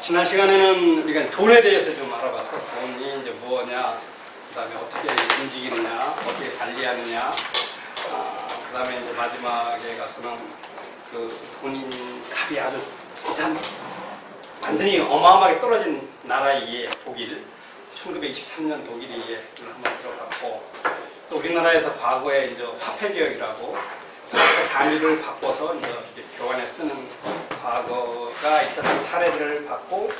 지난 시간에는 우리가 돈에 대해서 좀 알아봤어. 돈이 이제 뭐냐, 그 다음에 어떻게 움직이느냐, 어떻게 관리하느냐, 그 다음에 이제 마지막에 가서는 그 돈 값이 아주 진짜 완전히 어마어마하게 떨어진 나라이기에 독일, 1923년 독일이에 한번 들어갔고, 또 우리나라에서 과거에 이제 화폐개혁이라고 화폐 단위를 바꿔서 이제 교환에 쓰는 과거가 있었던 사례들을 봤고,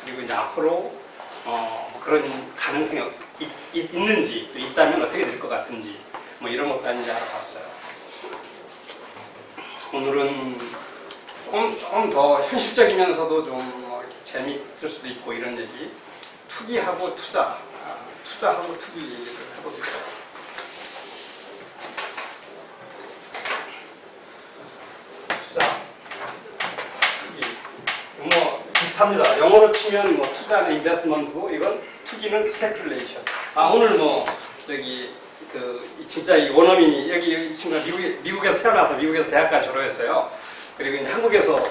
그리고 이제 앞으로 그런 가능성이 있는지, 또 있다면 어떻게 될 것 같은지, 뭐 이런 것까지 이제 알아봤어요. 오늘은 조금 더 현실적이면서도 좀 재미있을 수도 있고 이런 얘기, 투기하고 투자하고 투기 얘기를 해보겠습니다. 비슷합니다. 영어로 치면 뭐 투자는 인베스트먼트고, 이건 투기는 스페큘레이션. 오늘 뭐 여기 진짜 이 원어민이 여기 이 친구가 미국에서 태어나서 미국에서 대학까지 졸업했어요. 그리고 이제 한국에서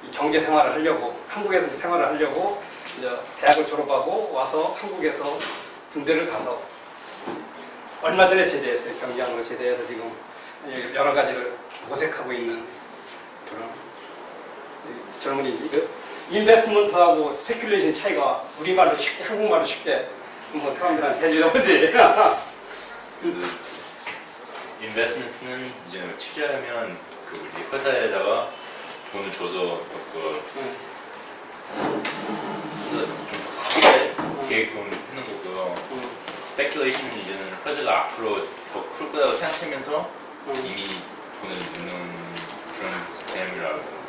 이 경제 생활을 하려고, 한국에서 생활을 하려고 이제 대학을 졸업하고 와서 한국에서 군대를 가서 얼마 전에 제대했어요. 경장으로 제대해서 지금 여러 가지를 모색하고 있는 그런 젊은이지. 인베스트먼트하고 스페큘레이션 차이가 우리말로 쉽게, 한국말로 쉽게 뭐 사람들한테 해주려보지. 인베스트먼트는 이제 투자하면 그 우리 회사에다가 돈을 줘서 그걸 좀 크게 계획 돈 하는 거고요. 스페큘레이션은 이제는 회사가 앞으로 더 클 거라고 생각하면서 이미 돈을 넣는 그런 개념이라고 하는데.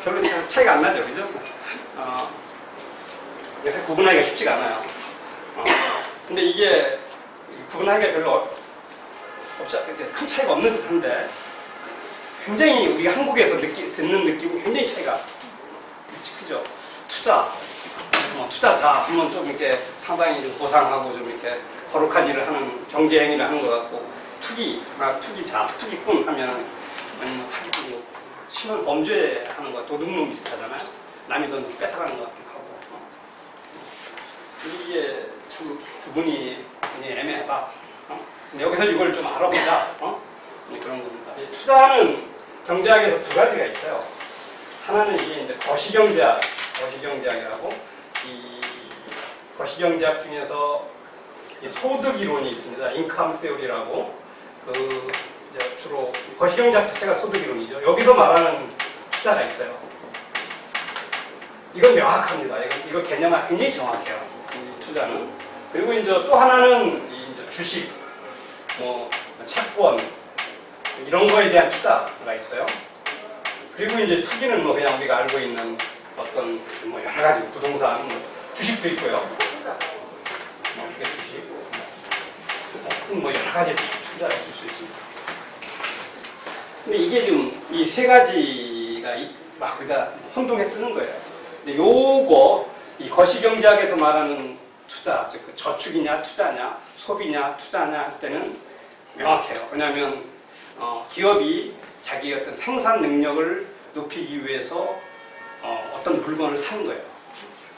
별로 차이가 안 나죠, 그죠? 구분하기가 쉽지가 않아요. 근데 이게 구분하기가 별로 큰 차이가 없는 듯한데, 굉장히 우리가 한국에서 듣는 느낌은 굉장히 차이가 크죠. 투자자 하면 좀 이렇게 상당히 좀 고상하고 좀 이렇게 거룩한 일을 하는, 경제 행위를 하는 것 같고, 투기자, 투기꾼 하면 아니면 사기꾼, 심한 범죄하는 거, 도둑놈 비슷하잖아요. 남의 돈 뺏어가는 것 같기도 하고. 이게 참 구분이 애매하다. 근데 여기서 이걸 좀 알아보자. 그런 겁니다. 투자는 경제학에서 두 가지가 있어요. 하나는 이게 이제 거시경제학이라고, 이 거시경제학 중에서 이 소득 이론이 있습니다. 인컴 세오리라고. 주로 거시경제학 자체가 소득 이론이죠. 여기서 말하는 투자가 있어요. 이건 명확합니다. 이거 개념이 굉장히 정확해요. 이 투자는. 그리고 이제 또 하나는 이제 주식, 뭐 채권 이런 거에 대한 투자가 있어요. 그리고 이제 투기는 뭐 그냥 우리가 알고 있는 어떤 뭐 여러 가지 부동산, 주식도 있고요. 주식, 뭐 여러 가지 투자가 있을 수 있습니다. 근데 이게 좀 이 세 가지가 막 우리가 혼동해 쓰는 거예요. 근데 요거 이 거시경제학에서 말하는 투자, 즉 저축이냐 투자냐, 소비냐 투자냐 할 때는 명확해요. 왜냐하면 기업이 자기 어떤 생산 능력을 높이기 위해서 어떤 물건을 사는 거예요.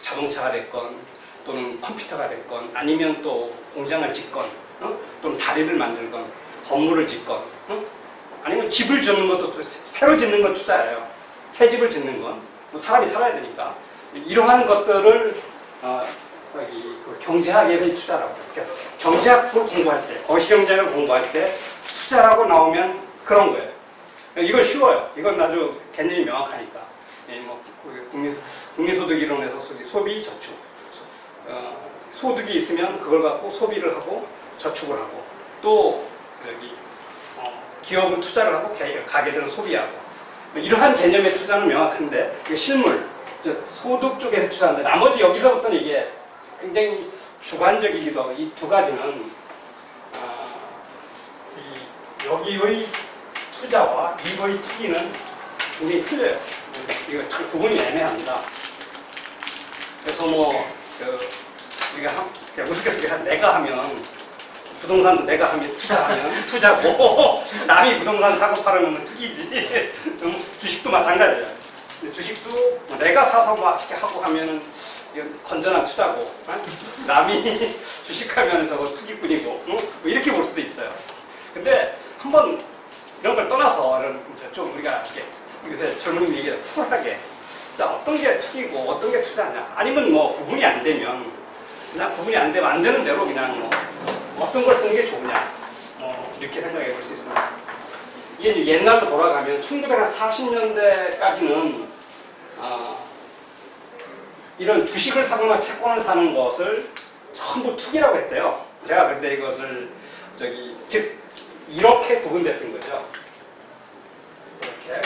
자동차가 됐건, 또는 컴퓨터가 됐건, 아니면 또 공장을 짓건, 또는 다리를 만들건, 건물을 짓건, 아니면 집을 짓는 것도, 새로 짓는 건 투자예요. 새 집을 짓는 건 사람이 살아야 되니까. 이러한 것들을 경제학에 대한 투자라고. 그러니까 경제학을 공부할 때, 거시경제학을 공부할 때 투자라고 나오면 그런 거예요. 이건 쉬워요. 이건 아주 개념이 명확하니까. 뭐 국민소득 이론에서 소비, 저축. 소득이 있으면 그걸 갖고 소비를 하고 저축을 하고, 또 기업은 투자를 하고 가게들은 소비하고, 이러한 개념의 투자는 명확한데, 이게 실물, 소득 쪽에서 투자하는데, 나머지 여기서부터는 이게 굉장히 주관적이기도 하고, 이 두 가지는 여기의 투자와 이거의 투기는 굉장히 틀려요. 이거 참 구분이 애매합니다. 그래서 뭐 우리가 우스갯소리 내가 하면, 부동산도 내가 하면 투자하면 투자고, 남이 부동산 사고 팔으면 투기지. 주식도 마찬가지예요. 근데 주식도 뭐 내가 사서 막 이렇게 하고 하면은 이건 건전한 투자고, 어? 남이 주식하면 저거 투기꾼이고, 뭐 이렇게 볼 수도 있어요. 근데 한번 이런 걸 떠나서 좀 우리가 이렇게 요새 젊은 얘기를 쿨하게, 자 어떤 게 투기고 어떤 게 투자냐, 아니면 뭐 구분이 안 되면 그냥 구분이 안 되면 안 되는 대로 그냥 뭐 어떤 걸 쓰는 게 좋으냐, 뭐 이렇게 생각해 볼 수 있습니다. 이게 이제 옛날로 돌아가면 1940년대까지는 이런 주식을 사거나 채권을 사는 것을 전부 투기라고 했대요. 제가 그때 이것을 즉 이렇게 구분됐던 거죠. 이렇게.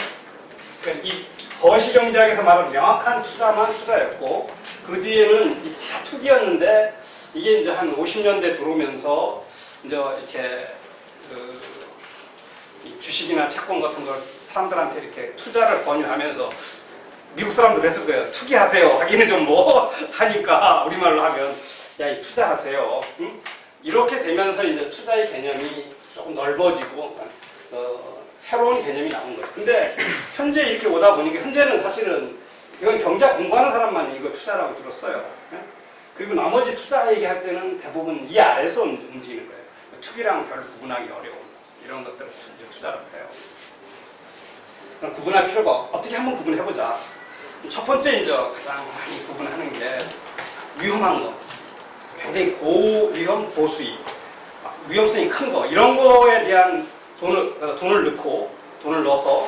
그러니까 이 거시경제학에서 말하는 명확한 투자만 투자였고, 그 뒤에는 이 사투기였는데, 이게 이제 한 50년대 들어오면서 이제 이렇게 이 주식이나 채권 같은 걸 사람들한테 이렇게 투자를 권유하면서, 미국 사람들 했을 거예요. 투기하세요. 하기는 좀 뭐 하니까 우리말로 하면 야, 이 투자하세요. 응? 이렇게 되면서 이제 투자의 개념이 조금 넓어지고 새로운 개념이 나온 거예요. 근데 현재 이렇게 오다 보니까 현재는 사실은 이건 경제학 공부하는 사람만 이거 투자라고 들었어요. 그리고 나머지 투자 얘기할 때는 대부분 이 아래서 움직이는 거예요. 투기랑 별로 구분하기 어려운 이런 것들을 투자라고 해요. 그럼 구분할 필요가 어떻게 한번 구분해보자. 첫 번째 이제 가장 많이 구분하는 게 위험한 거, 굉장히 고위험 고수익, 위험성이 큰 거, 이런 거에 대한 돈을 넣어서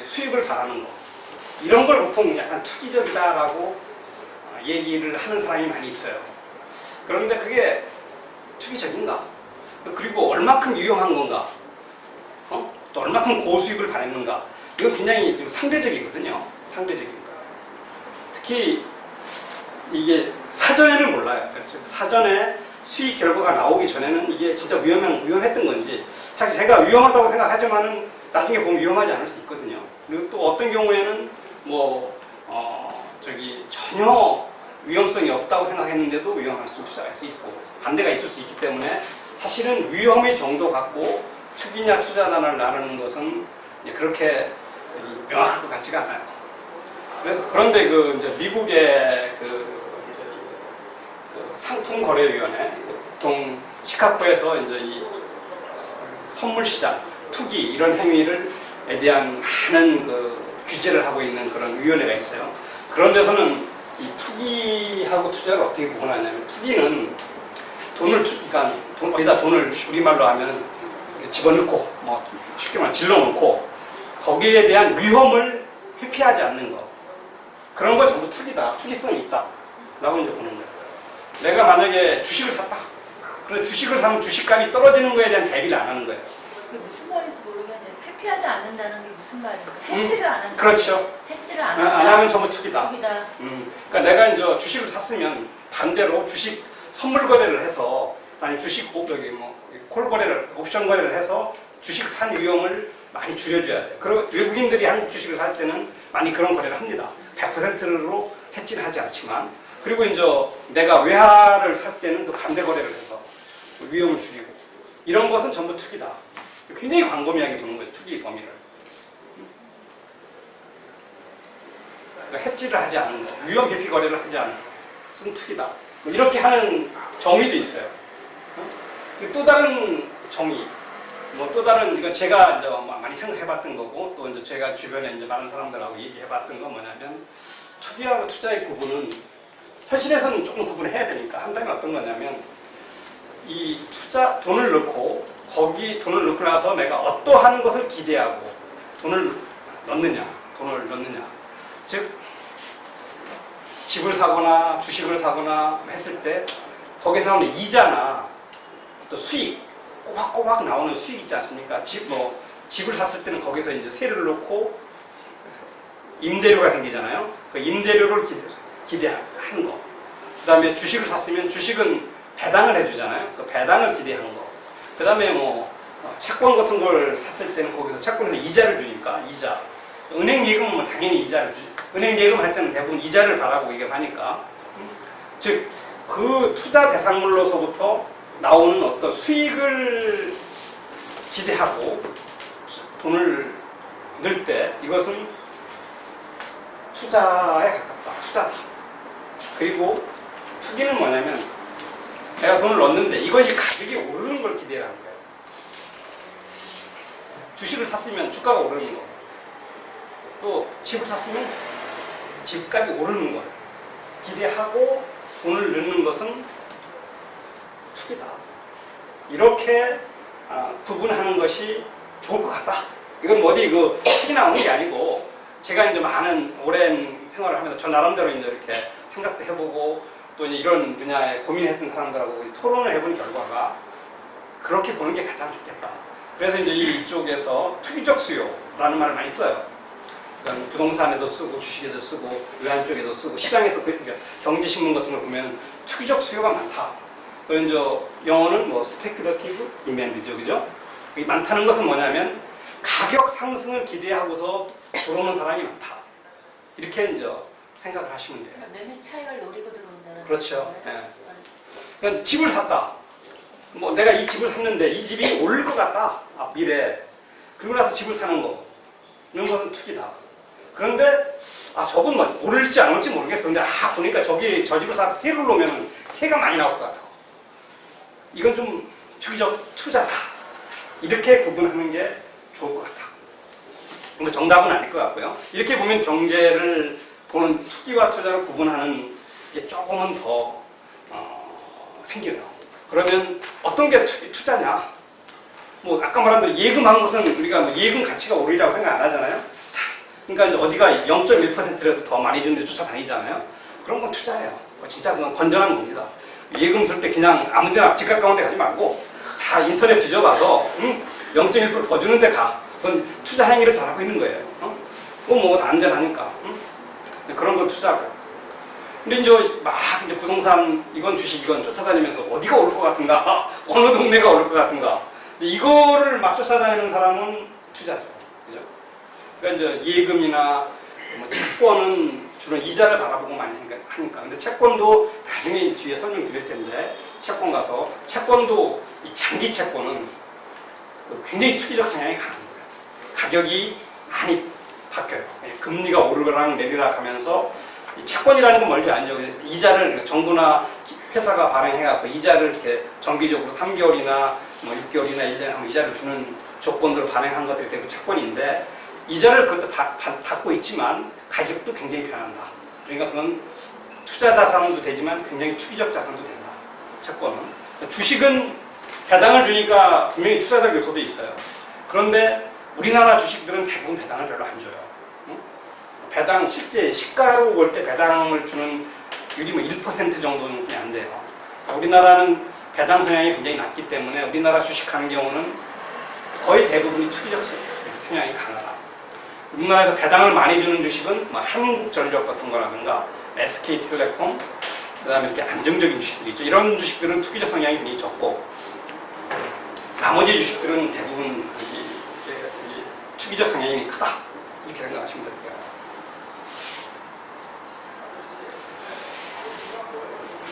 수익을 바라는 거, 이런 걸 보통 약간 투기적이다라고 얘기를 하는 사람이 많이 있어요. 그런데 그게 투기적인가? 그리고 얼마큼 위험한 건가? 또 얼마큼 고수익을 바라는가? 이건 굉장히 좀 상대적이거든요. 상대적입니다. 특히 이게 사전에는 몰라요. 그러니까 사전에 수익 결과가 나오기 전에는 이게 진짜 위험했던 건지, 사실 제가 위험하다고 생각하지만은 나중에 보면 위험하지 않을 수 있거든요. 그리고 또 어떤 경우에는 전혀 위험성이 없다고 생각했는데도 위험할 수 있고, 반대가 있을 수 있기 때문에 사실은 위험의 정도 갖고 투기냐 투자냐를 나누는 것은 그렇게 명확할 것 같지가 않아요. 그런데 이제 미국의 상통거래위원회, 보통 시카고에서 이제 이 선물시장, 투기 이런 행위에 대한 많은 규제를 하고 있는 그런 위원회가 있어요. 그런 데서는 이 투기하고 투자를 어떻게 구분하냐면, 투기는 그러니까 어디다 돈을 우리말로 하면 집어넣고, 뭐 쉽게 말하면 질러놓고 거기에 대한 위험을 회피하지 않는 거, 그런 거 전부 투기다, 투기성이 있다 라고 이제 보는 거예요. 내가 만약에 주식을 샀다. 그런데 주식을 사면 주식값이 떨어지는 거에 대한 대비를 안 하는 거예요. 그게 무슨 말인지 모르겠는데, 회피하지 않는다는 게 무슨 말인가요? 해지를 안 한다. 그렇죠. 해지를 안 안 하면 전부 투기다. 투기다. 그러니까 내가 이제 주식을 샀으면 반대로 주식 선물 거래를 해서, 아니 주식 콜 거래를, 옵션 거래를 해서 주식 산 위험을 많이 줄여줘야 돼요. 그리고 외국인들이 한국 주식을 살 때는 많이 그런 거래를 합니다. 100%로 해지는 하지 않지만. 그리고 이제 내가 외화를 살 때는 또 반대 거래를 해서 위험을 줄이고, 이런 것은 전부 투기다. 굉장히 광범위하게 보는 거예요, 투기 범위를. 그러니까 해지를 하지 않는 거, 위험 회피 거래를 하지 않는 것은 투기다. 이렇게 하는 정의도 있어요. 또 다른 정의, 또 다른, 이건 제가 이제 많이 생각해봤던 거고, 또 이제 제가 주변에 이제 많은 사람들하고 얘기해봤던 건 뭐냐면, 투기하고 투자의 구분은 현실에서는 조금 구분해야 되니까 한다면 어떤 거냐면, 이 돈을 넣고, 거기 돈을 넣고 나서 내가 어떠한 것을 기대하고 돈을 넣느냐. 즉, 집을 사거나 주식을 사거나 했을 때 거기서 나오는 이자나 또 수익, 꼬박꼬박 나오는 수익 있지 않습니까? 집을 샀을 때는 거기서 이제 세를 놓고 임대료가 생기잖아요. 그 임대료를 기대하는 거. 그 다음에 주식을 샀으면 주식은 배당을 해주잖아요. 그 배당을 기대하는 거. 그 다음에 채권 같은 걸 샀을 때는 거기서 채권에서 이자를 주니까 이자. 은행 예금은 당연히 이자를 주죠. 은행 예금 할 때는 대부분 이자를 바라고 얘기하니까. 즉, 그 투자 대상물로서부터 나오는 어떤 수익을 기대하고 돈을 넣을 때 이것은 투자에 가깝다. 투자다. 그리고 투기는 뭐냐면 내가 돈을 넣었는데 이것이 가격이 오르는 걸 기대하는 거예요. 주식을 샀으면 주가가 오르는 거. 또 집을 샀으면 집값이 오르는 거예요. 기대하고 돈을 넣는 것은 투기다. 이렇게 구분하는 것이 좋을 것 같다. 이건 뭐 어디 그 책이 나오는 게 아니고 제가 이제 많은 오랜 생활을 하면서 저 나름대로 이제 이렇게 생각도 해보고 또 이제 이런 분야에 고민했던 사람들하고 토론을 해본 결과가 그렇게 보는 게 가장 좋겠다. 그래서 이제 이쪽에서 투기적 수요라는 말을 많이 써요. 그러니까 부동산에도 쓰고 주식에도 쓰고 외환 쪽에도 쓰고 시장에서 그러니까 경제신문 같은 걸 보면 투기적 수요가 많다. 그리고 이제 영어는 뭐 스페큘러티브 디맨드죠, 그죠? 이 많다는 것은 뭐냐면 가격 상승을 기대하고서 들어오는 사람이 많다. 이렇게 이제 생각을 하시면 돼요. 그러니까 매매 차익을 노리고 들어온다는 그렇죠. 거예요? 네. 그러니까 집을 샀다. 뭐 내가 이 집을 샀는데 이 집이 오를 것 같다. 미래에. 그러고 나서 집을 사는 거. 이런 것은 투기다. 그런데 저건 뭐 오를지 안 오를지 모르겠어. 근데 보니까 저 집을 사서 세를 놓으면 세가 많이 나올 것 같아. 이건 좀 투기적 투자다. 이렇게 구분하는 게 좋을 것 같다. 근데 정답은 아닐 것 같고요. 이렇게 보면 경제를 보는 투기와 투자를 구분하는 게 조금은 더 생겨요. 그러면 어떤 게 투자냐? 뭐 아까 말한 대로 예금한 것은 우리가 뭐 예금 가치가 오르리라고 생각 안 하잖아요. 그러니까 이제 어디가 0.1%라도 더 많이 주는데 쫓아다니잖아요. 그런 건 투자예요. 진짜 그건 건전한 겁니다. 예금 쓸 때 그냥 아무 데나 집 가까운 데 가지 말고 다 인터넷 뒤져봐서 0.1% 더 주는 데 가. 그건 투자 행위를 잘하고 있는 거예요. 그건 뭐 다 안전하니까. 그런 건 투자고. 근데 이제 부동산 이건 주식 이건 쫓아다니면서 어디가 오를 것 같은가? 어느 동네가 오를 것 같은가? 이거를 막 쫓아다니는 사람은 투자죠. 그죠? 그러니까 이제 예금이나 뭐 채권은 주로 이자를 바라보고 많이 하니까. 근데 채권도 나중에 뒤에 설명드릴 텐데 채권 가서 채권도 이 장기 채권은 굉장히 투기적 성향이 강한 거예요. 가격이 많이 바뀌어요. 금리가 오르락 내리락 하면서 이 채권이라는 건 멀지 않죠. 이자를 정부나 회사가 발행해갖고 이자를 이렇게 정기적으로 3개월이나 뭐 6개월이나 1년에 한번 이자를 주는 조건으로 발행한 것들이 대부분 채권인데 이자를 그것도 받고 있지만 가격도 굉장히 변한다. 그러니까 그건 투자 자산도 되지만 굉장히 투기적 자산도 된다. 채권은. 주식은 배당을 주니까 분명히 투자적 요소도 있어요. 그런데 우리나라 주식들은 대부분 배당을 별로 안 줘요. 배당 실제 시가로 볼 때 배당을 주는 율이 뭐 1% 정도는 안 돼요. 우리나라는 배당 성향이 굉장히 낮기 때문에 우리나라 주식하는 경우는 거의 대부분이 투기적 성향이 강하다. 우리나라에서 배당을 많이 주는 주식은 뭐 한국전력 같은 거라든가 SK텔레콤 그다음에 이렇게 안정적인 주식들이 있죠. 이런 주식들은 투기적 성향이 굉장히 적고 나머지 주식들은 대부분 투기적 성향이 크다. 이렇게 생각하시면 될 거예요.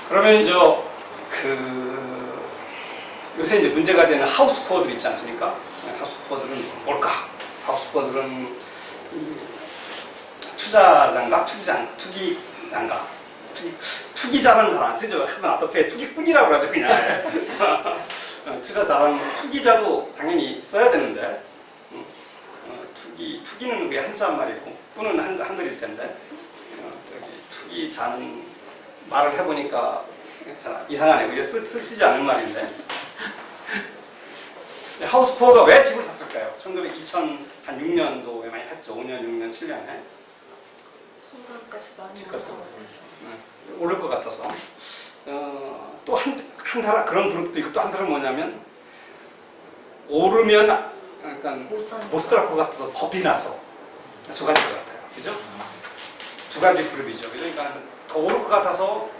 그러면 요새 이제 문제가 되는 하우스푸어들 있지 않습니까? 하우스푸어들은 뭘까? 하우스푸어들은 투자자인가? 투기자인가? 투기자는 잘 안 쓰죠. 하도 어떻게 투기꾼이라고 그러죠, 그냥. 투자자랑 투기자도 당연히 써야 되는데, 투기는 그게 한자 말이고, 꾼은 한글일 텐데, 투기자는 말을 해보니까 이상하네요. 이게 쓰지 않은 말인데. 하우스푸어가 왜 집을 샀을까요? 2006년도에 많이 샀죠. 5년, 6년, 7년에. 공간값이 많이 집값 올라서. 오를 것 같아서. 또 한 사람, 그런 그룹도 있고 또 한 사람은 뭐냐면, 오르면 약간 못 살 것 같아서 겁이 나서. 두 가지 것 같아요. 그죠? 두 가지 그룹이죠. 그러니까 더 오를 것 같아서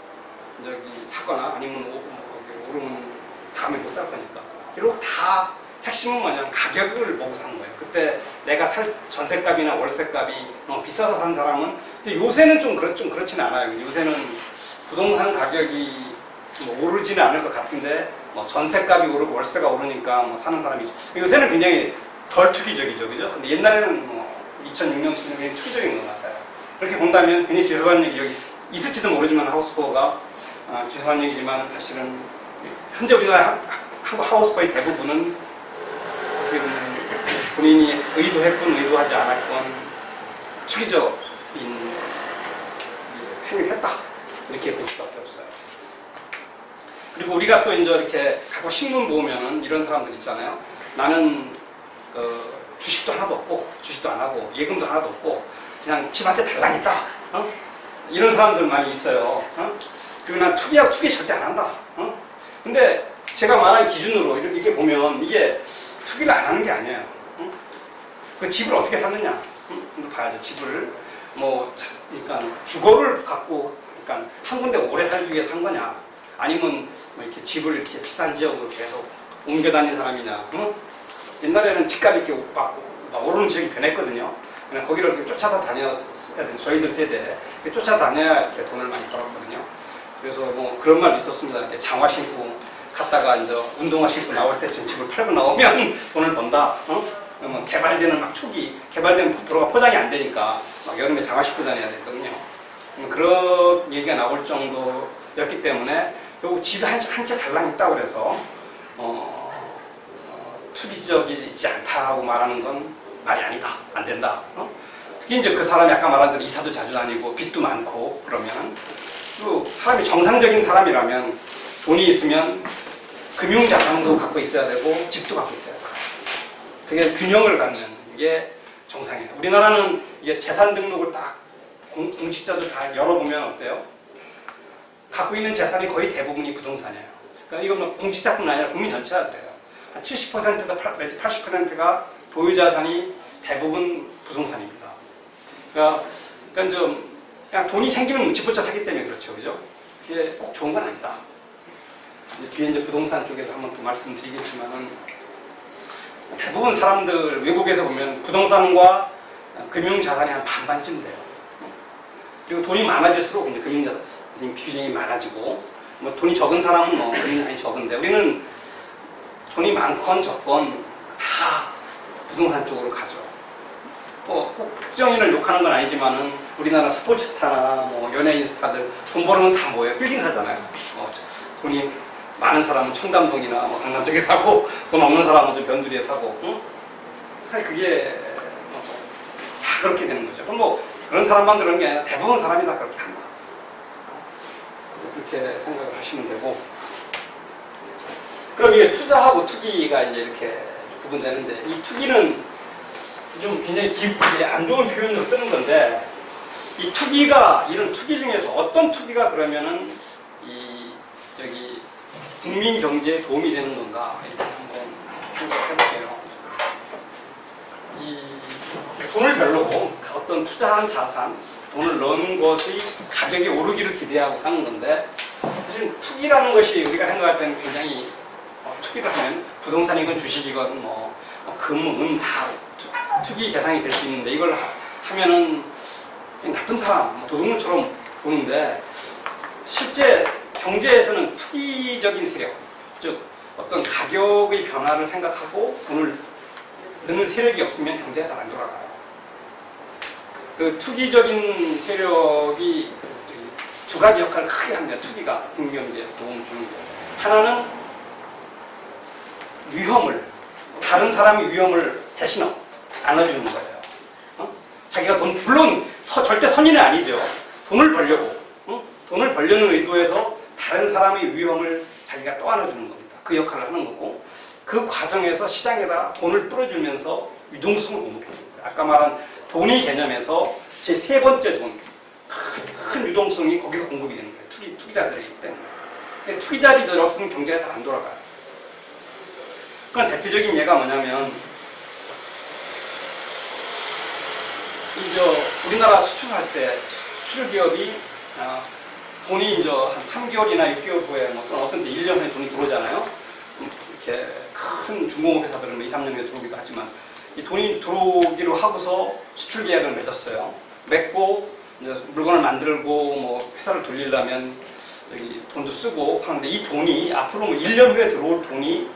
사거나 아니면 오르면 다음에 못 살 거니까. 그리고 다 핵심은 뭐냐면 가격을 보고 사는 거예요. 그때 내가 살 전세값이나 월세값이 비싸서 산 사람은 근데 요새는 좀 그렇지는 않아요. 요새는 부동산 가격이 오르지는 않을 것 같은데 전세값이 오르고 월세가 오르니까 사는 사람이죠. 요새는 굉장히 덜 투기적이죠, 그죠? 근데 옛날에는 2006년, 7년에 투기적인 것 같아요. 그렇게 본다면 굉장히 죄송한 얘기 여기 있을지도 모르지만 하우스포가 죄송한 얘기지만 사실은 현재 우리나라 한국 하우스포의 대부분은 어떻게 보면 본인이 의도했건 의도하지 않았건 투기적인 행위를 했다 이렇게 볼 수밖에 없어요. 그리고 우리가 또 이제 이렇게 가끔 신문 보면은 이런 사람들 있잖아요. 나는 주식도 하나도 없고 주식도 안 하고 예금도 하나도 없고 그냥 집 한 채 달랑 있다. 이런 사람들 많이 있어요. 그리고 난 투기 절대 안 한다. 근데 제가 말한 기준으로 이렇게 보면 이게 투기를 안 하는 게 아니에요. 그 집을 어떻게 샀느냐? 봐야죠. 집을 그러니까 주거를 갖고 그러니까 한 군데 오래 살기 위해서 산 거냐? 아니면 이렇게 집을 이렇게 비싼 지역으로 계속 옮겨 다닌 사람이냐? 옛날에는 집값이 이렇게 막 오르는 지역이 변했거든요. 그냥 거기를 이렇게 쫓아서 다녔어야 돼. 저희들 세대 쫓아다녀야 이렇게 돈을 많이 벌었거든요. 그래서 그런 말도 있었습니다. 이렇게 장화 신고 갔다가 이제 운동화 신고 나올 때쯤 집을 팔고 나오면 돈을 번다. 개발되는 초기 개발되는 도로가 포장이 안 되니까 막 여름에 장화 신고 다녀야 되거든요. 그런 얘기가 나올 정도였기 때문에 결국 집에 한 채 달랑 있다고 그래서 투기적이지 않다고 말하는 건 말이 아니다. 안 된다. 특히 이제 그 사람이 아까 말한 대로 이사도 자주 다니고 빚도 많고 그러면 또 사람이 정상적인 사람이라면 돈이 있으면 금융자산도 갖고 있어야 되고 집도 갖고 있어야 돼요. 그게 균형을 갖는 게 정상이에요. 우리나라는 이게 재산 등록을 딱 공직자들 다 열어보면 어때요? 갖고 있는 재산이 거의 대부분이 부동산이에요. 그러니까 이건 공직자뿐 아니라 국민 전체가 그래요. 한 70%다 80%가 보유 자산이 대부분 부동산입니다. 그러니까 좀 그냥 돈이 생기면 집부터 사기 때문에 그렇죠, 그죠? 그게 꼭 좋은 건 아니다. 뒤에 이제 부동산 쪽에서 한번 또 말씀드리겠지만은 대부분 사람들 외국에서 보면 부동산과 금융자산이 한 반반쯤 돼요. 그리고 돈이 많아질수록 이제 금융자산 비중이 많아지고 돈이 적은 사람은 금융자산이 적은데 우리는 돈이 많건 적건 다 부동산 쪽으로 가죠. 꼭 특정인을 욕하는 건 아니지만은 우리나라 스포츠 스타나 연예인 스타들 돈 벌으면 다 뭐예요? 빌딩 사잖아요. 돈이 많은 사람은 청담동이나 강남 쪽에 사고 돈 없는 사람은 좀 변두리에 사고 사실 그게 다 그렇게 되는 거죠. 그럼 그런 사람만 그런 게 아니라 대부분 사람이 다 그렇게 한다. 그렇게 생각을 하시면 되고 그럼 이게 투자하고 투기가 이제 이렇게 구분되는데 이 투기는 좀 굉장히 안 좋은 표현으로 쓰는 건데 이 투기가 이런 투기 중에서 어떤 투기가 그러면은 국민 경제에 도움이 되는 건가 이렇게 한번 생각해 볼게요. 이 돈을 별로고 어떤 투자한 자산, 돈을 넣은 것의 가격이 오르기를 기대하고 사는 건데 사실 투기라는 것이 우리가 생각할 때는 굉장히 투기를 하면 부동산이건 주식이건 금, 은 다 투기 대상이 될 수 있는데 이걸 하면은 나쁜 사람, 도둑놈처럼 보는데 실제 경제에서는 투기적인 세력, 즉 어떤 가격의 변화를 생각하고 돈을 넣는 세력이 없으면 경제가 잘 안 돌아가요. 그 투기적인 세력이 두 가지 역할을 크게 합니다. 투기가 국민경제에 도움을 주는 게 하나는 다른 사람의 위험을 대신 안아주는 거예요. 자기가 물론 절대 선의는 아니죠. 돈을 벌려고, 돈을 벌려는 의도에서 다른 사람의 위험을 자기가 떠안아주는 겁니다. 그 역할을 하는 거고 그 과정에서 시장에다 돈을 뿌려주면서 유동성을 공급해주는 거예요. 아까 말한 돈의 개념에서 제 세 번째 돈, 큰 유동성이 거기서 공급이 되는 거예요. 투기자들이기 때문에. 투기자들이 없으면 경제가 잘 안 돌아가요. 그건 대표적인 예가 뭐냐면 우리나라 수출할 때 수출 기업이 돈이 이제 한 3개월이나 6개월 후에 어떤 때 1년 후에 돈이 들어오잖아요. 이렇게 큰 중공업 회사들은 2, 3년 후에 들어오기도 하지만 이 돈이 들어오기로 하고서 수출 계약을 맺었어요. 맺고 이제 물건을 만들고 회사를 돌리려면 여기 돈도 쓰고 하는데 이 돈이 앞으로 1년 후에 들어올 돈이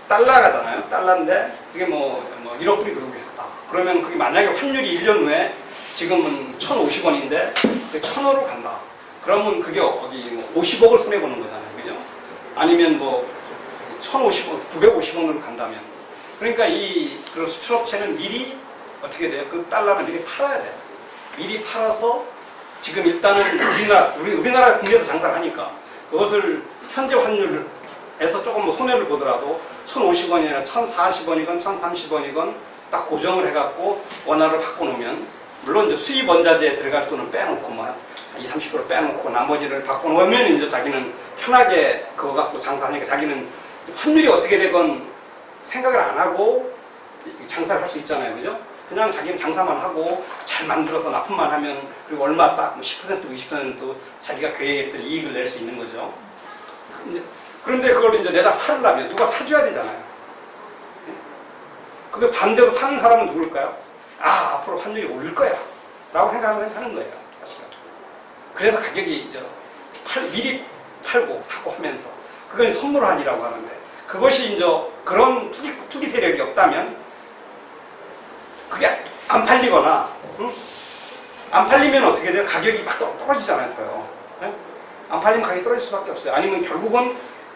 달러가잖아요. 달러인데 그게 1억 불이 들어오게 했다. 그러면 그게 만약에 환율이 1년 후에 지금은 1,050원인데 1,000원으로 간다. 그러면 그게 어디 50억을 손해보는 거잖아요. 그죠? 아니면 뭐 1,050원, 950원으로 간다면. 그러니까 그 수출업체는 미리 어떻게 돼요? 그 달러를 미리 팔아야 돼요. 미리 팔아서 지금 일단은 우리나라 국내에서 장사를 하니까 그것을 현재 환율에서 조금 뭐 손해를 보더라도 1,050원이나 1,040원이건 1,030원이건 딱 고정을 해갖고 원화를 바꿔놓으면 물론 이제 수입 원자재에 들어갈 돈은 빼놓고 뭐 20, 30% 빼놓고 나머지를 바꿔놓으면 이제 자기는 편하게 그거 갖고 장사하니까 자기는 환율이 어떻게 되건 생각을 안 하고 장사를 할 수 있잖아요. 그죠? 그냥 자기는 장사만 하고 잘 만들어서 납품만 하면 그리고 얼마 딱 10% 20% 자기가 계획했던 이익을 낼 수 있는 거죠. 그런데 그걸 이제 내다 팔으려면 누가 사줘야 되잖아요. 그게 반대로 사는 사람은 누굴까요? 아, 앞으로 환율이 오를 거야 라고 생각하는 거예요. 사실은. 그래서 가격이 이제 미리 팔고 사고 하면서 그걸 선물환이라고 하는데 그것이 이제 그런 투기 세력이 없다면 그게 안 팔리거나 안 팔리면 어떻게 돼요? 가격이 막 떨어지잖아요. 더요. 네? 안 팔리면 가격이 떨어질 수밖에 없어요. 아니면 결국은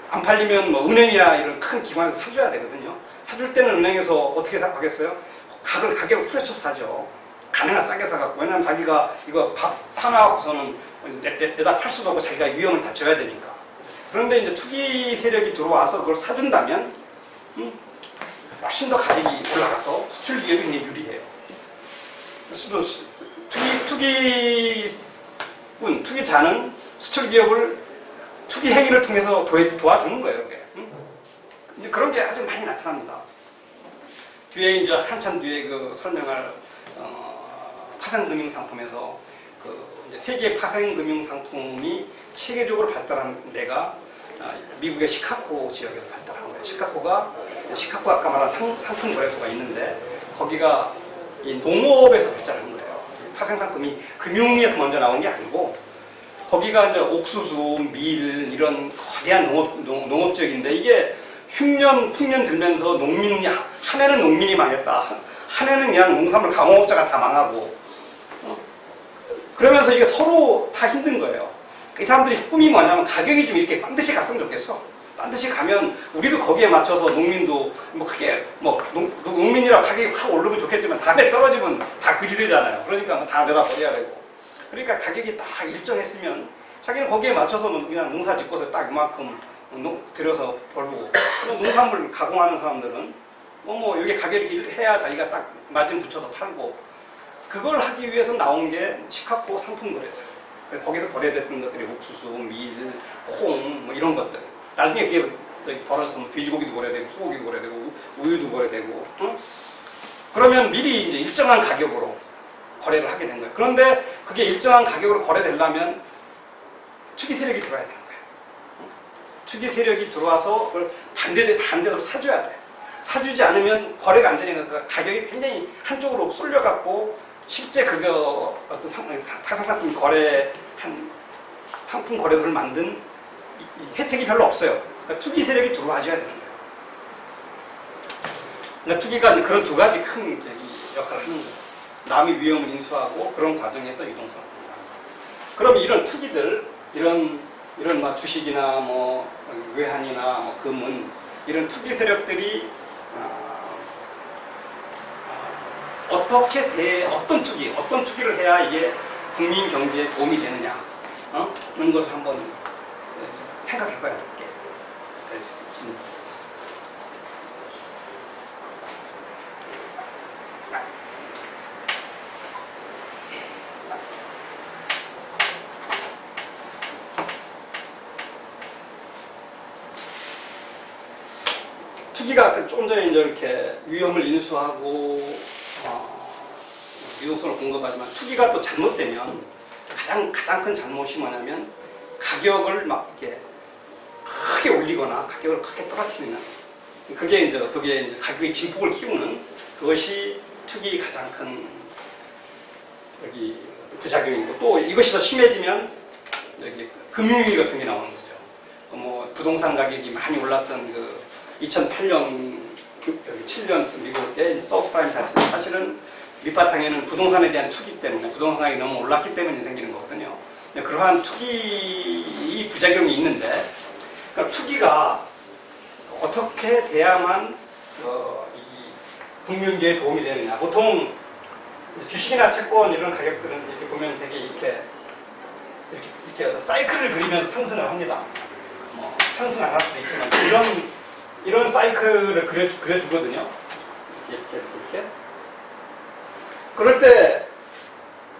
안 팔리면 뭐 은행이나 이런 큰 기관에서 사줘야 되거든요. 사줄 때는 은행에서 어떻게 하겠어요? 가격을 후려쳐서 사죠. 가능한 싸게 사갖고. 왜냐면 자기가 이거 사놔갖고서는 내다 팔 수도 없고 자기가 위험을 다 져야 되니까. 그런데 이제 투기 세력이 들어와서 그걸 사준다면 훨씬 더 가격이 올라가서 수출 기업이 굉장히 유리해요. 투기자는 수출 기업을 투기 행위를 통해서 도와주는 거예요. 이렇게. 그런 게 아주 많이 나타납니다. 뒤에 이제 한참 뒤에 그 설명할 파생금융 상품에서 이제 세계 파생금융 상품이 체계적으로 발달한 데가 미국의 시카고 지역에서 발달한 거예요. 시카고 아까 말한 상품 거래소가 있는데 거기가 이 농업에서 발달한 거예요. 파생 상품이 금융에서 먼저 나온 게 아니고 거기가 이제 옥수수, 밀 이런 거대한 농업 지역인데 이게 흉년, 풍년 들면서 농민이 한 해는 농민이 망했다. 한 해는 그냥 농산물 가공업자가 다 망하고 그러면서 이게 서로 다 힘든 거예요. 이 사람들이 꿈이 뭐냐면 가격이 좀 이렇게 반드시 갔으면 좋겠어. 반드시 가면 우리도 거기에 맞춰서 농민도 뭐 크게 뭐 농민이라 가격이 확 오르면 좋겠지만 다음에 떨어지면 다 그지 되잖아요. 그러니까 뭐 다 내다 버려야 되고. 그러니까 가격이 딱 일정했으면 자기는 거기에 맞춰서 그냥 농사 짓고서 딱 이만큼 들여서 벌고 농산물 가공하는 사람들은 뭐 여기 가격이 해야 자기가 딱 마진 붙여서 팔고 그걸 하기 위해서 나온 게 시카고 상품 거래소예요. 거기서 거래됐던 것들이 옥수수, 밀, 콩 뭐 이런 것들. 나중에 그게 벌어서 뭐 돼지고기도 거래되고 소고기도 거래되고 우유도 거래되고 그러면 미리 이제 일정한 가격으로 거래를 하게 된 거예요. 그런데 그게 일정한 가격으로 거래되려면 투기 세력이 들어와야 되는 거예요. 투기 세력이 들어와서 그걸 반대로 사줘야 돼요. 사주지 않으면 거래가 안 되니까 그 가격이 굉장히 한쪽으로 쏠려갖고 실제 그거 어떤 파생상품 상품 거래소를 만든 혜택이 별로 없어요. 그러니까 투기 세력이 들어와줘야 되는 거예요. 그러니까 투기가 그런 두 가지 큰 역할을 하는 거예요. 남의 위험을 인수하고 그런 과정에서 유동성을. 그럼 이런 투기들, 이런 뭐 주식이나 뭐 외환이나 뭐 금은 이런 투기 세력들이 어떤 투기를 해야 이게 국민 경제에 도움이 되느냐, 그런 것을 한번 생각해 봐야 될 게 있습니다. 투기가 조금 전에 이제 이렇게 위험을 인수하고 유동성을 공급하지만 투기가 또 잘못되면 가장 큰 잘못이 뭐냐면 가격을 막 이렇게 크게 올리거나 가격을 크게 떨어뜨리는 그게 이제 가격의 진폭을 키우는 그것이 투기의 가장 큰 부작용이고 또 이것이 더 심해지면 여기 금융위기 같은 게 나오는 거죠. 뭐 부동산 가격이 많이 올랐던 2008년 여기 7년 미국의 서브프라임 자체는 사실은 밑바탕에는 부동산에 대한 투기 때문에 부동산 가격이 너무 올랐기 때문에 생기는 거거든요. 그러한 투기 부작용이 있는데 그러니까 투기가 어떻게 돼야만 이 국민계에 도움이 되느냐. 보통 주식이나 채권 이런 가격들은 이렇게 보면 되게 이렇게 사이클을 그리면서 상승을 합니다. 상승 안 할 수도 있지만 이런 사이클을 그려주거든요. 이렇게. 그럴 때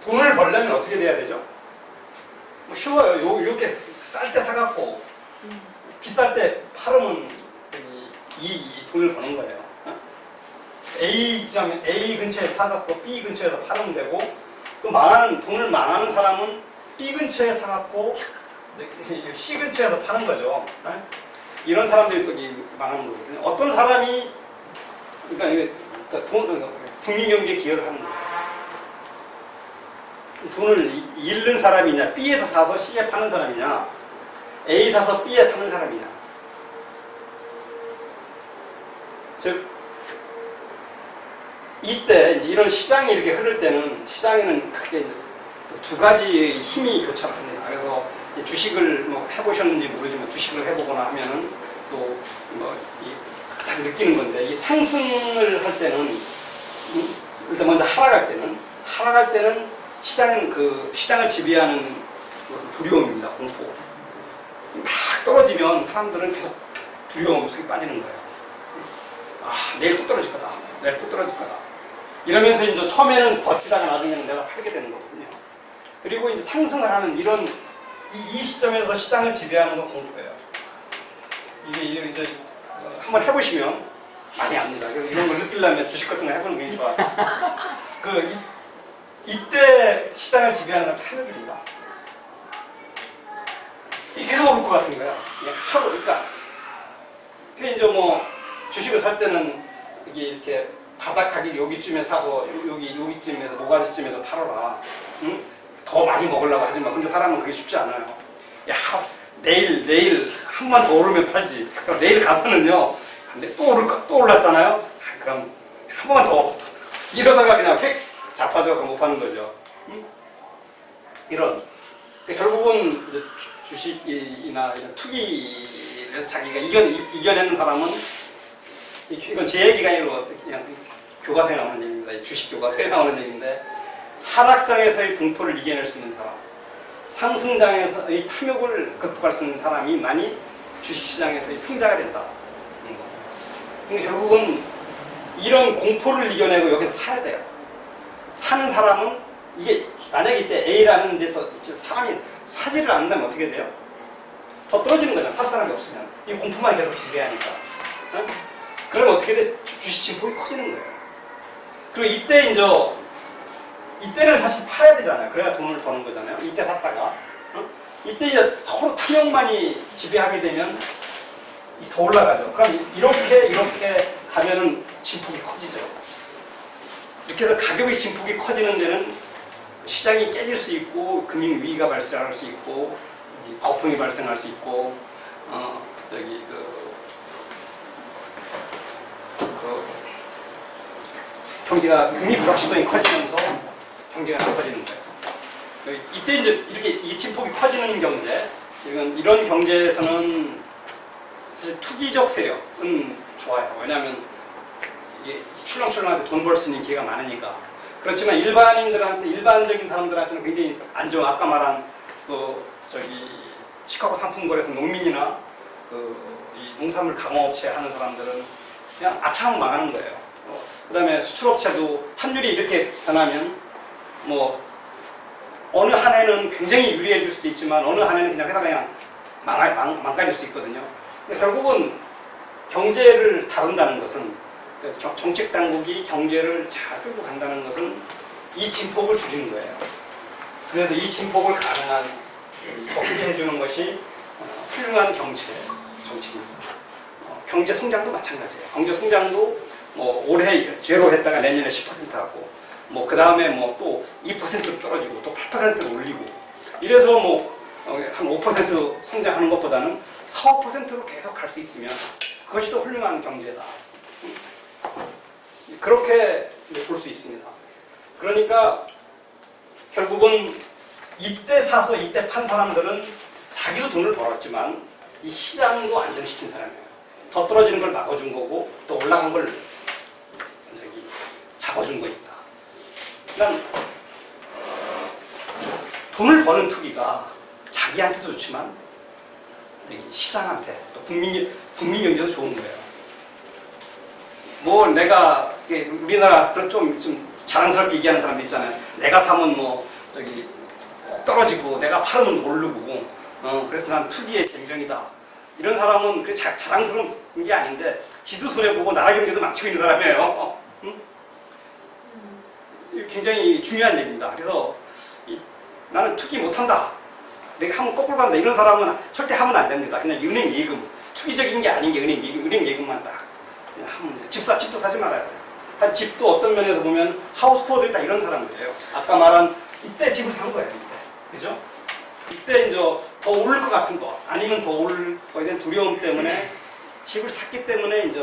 돈을 벌려면 어떻게 돼야 되죠? 쉬워요. 이렇게 쌀 때 사갖고 비쌀 때 팔으면 이 돈을 버는 거예요. A 근처에 사갖고 B 근처에서 팔으면 되고 또 돈을 망하는 사람은 B 근처에 사갖고 C 근처에서 파는 거죠. 이런 사람들이 또 망하는 거거든요. 어떤 사람이 그러니까 국민경제에 기여를 하는 거예요. 돈을 잃는 사람이냐, B에서 사서 C에 파는 사람이냐, A 사서 B에 파는 사람이냐. 즉 이때 이런 시장이 이렇게 흐를 때는 시장에는 크게 두 가지의 힘이 교차합니다. 그래서 주식을 해보셨는지 모르지만 주식을 해보거나 하면은 또 가장 느끼는 건데 이 상승을 할 때는 일단 먼저 하락할 때는 시장을 지배하는 것은 두려움입니다. 공포. 막 떨어지면 사람들은 계속 두려움 속에 빠지는 거예요. 내일 또 떨어질 거다. 내일 또 떨어질 거다. 이러면서 이제 처음에는 버티다가 나중에는 내가 팔게 되는 거거든요. 그리고 이제 상승을 하는 이 시점에서 시장을 지배하는 건 공포예요. 이게 이제 한번 해보시면 많이 압니다. 이런 걸 느끼려면 주식 같은 거 해보는 게 굉장히 좋아요. 이때 시장을 지배하는 건 탐욕입니다. 이게 계속 오를 것 같은 거야. 그러니까 이제 주식을 살 때는 이게 이렇게 바닥 가격 여기쯤에 사서 여기쯤에서 모가지쯤에서 팔아라. 응? 더 많이 먹으려고 하지 마. 근데 사람은 그게 쉽지 않아요. 내일 한 번 더 오르면 팔지. 그럼 내일 가서는요. 근데 또 올랐잖아요. 그럼 한 번만 더 이러다가 그냥 휙 자빠져 못 파는 거죠. 응? 결국은 이제 주식이나 이런 투기에서 자기가 이겨내는 사람은 이건 제 얘기가 아니고 그냥 교과서에 나오는 얘기입니다. 주식 교과서에 나오는 얘기인데 하락장에서의 공포를 이겨낼 수 있는 사람, 상승장에서의 탐욕을 극복할 수 있는 사람이 많이 주식시장에서의 승자가 된다. 그러니까 결국은 이런 공포를 이겨내고 여기서 사야 돼요. 사는 사람은 이게 만약에 이때 A라는 데서 사람이 사지를 않는다면 어떻게 돼요? 더 떨어지는 거잖아. 살 사람이 없으면. 이 공포만 계속 지배하니까. 어? 그러면 어떻게 돼? 주식 진폭이 커지는 거예요. 그리고 이때는 다시 팔아야 되잖아요. 그래야 돈을 버는 거잖아요. 이때 샀다가. 어? 이때 이제 서로 탐욕만이 지배하게 되면 더 올라가죠. 그럼 이렇게 가면은 진폭이 커지죠. 이렇게 해서 가격의 진폭이 커지는 데는 시장이 깨질 수 있고 금융위기가 발생할 수 있고 거품이 발생할 수 있고 경제가 금리 불확실성이 커지면서 경제가 나빠지는 거예요. 이때 이제 이렇게 이 진폭이 커지는 경제, 이런 경제에서는 사실 투기적 세력은 좋아요. 왜냐하면 이게 출렁출렁한테 돈 벌 수 있는 기회가 많으니까. 그렇지만 일반적인 사람들한테는 굉장히 안 좋은. 아까 말한 시카고 상품거래에서 농민이나 이 농산물 강화업체 하는 사람들은 그냥 아차하고 망하는 거예요. 그 다음에 수출업체도 환율이 이렇게 변하면 어느 한 해는 굉장히 유리해질 수도 있지만 어느 한 해는 그냥 회사가 그냥 망가질 수 있거든요. 근데 결국은 경제를 다룬다는 것은 정책 당국이 경제를 잘 끌고 간다는 것은 이 진폭을 줄이는 거예요. 그래서 이 진폭을 가능한 적게 해주는 것이 훌륭한 정책입니다. 경제 성장도 마찬가지예요. 경제 성장도 올해 제로 했다가 내년에 10% 하고 그 다음에 또 2%로 떨어지고 또 8%로 올리고 이래서 한 5% 성장하는 것보다는 4, 5%로 계속 갈 수 있으면 그것이 또 훌륭한 경제다. 그렇게 볼 수 있습니다. 그러니까 결국은 이때 사서 이때 판 사람들은 자기도 돈을 벌었지만 이 시장도 안정시킨 사람이에요. 더 떨어지는 걸 막아준 거고 또 올라간 걸 잡아준 거니까. 그러니까 돈을 버는 투기가 자기한테도 좋지만 시장한테 또 국민 경제도 좋은 거예요. 뭐 내가 우리나라 그런 좀 자랑스럽게 얘기하는 사람도 있잖아요. 내가 사면 뭐 저기 떨어지고 내가 팔으면 오르고 그래서 난 투기의 쟁병이다. 이런 사람은 그 자랑스러운 게 아닌데 지도 손해보고 나라 경제도 망치고 있는 사람이에요. 굉장히 중요한 얘기입니다. 그래서 나는 투기 못한다. 내가 하면 거꾸로 간다. 이런 사람은 절대 하면 안 됩니다. 그냥 은행 예금, 투기적인 게 아닌 게 은행 예금만 딱 그냥 하면 돼요. 집도 사지 말아야 돼요. 집도 어떤 면에서 보면 하우스포어들이 다 이런 사람들이에요. 아까 말한 이때 집을 산 거예요. 이때. 그죠? 이때 이제 더 오를 것 같은 거 아니면 더 오를 거에 대한 두려움 때문에 집을 샀기 때문에 이제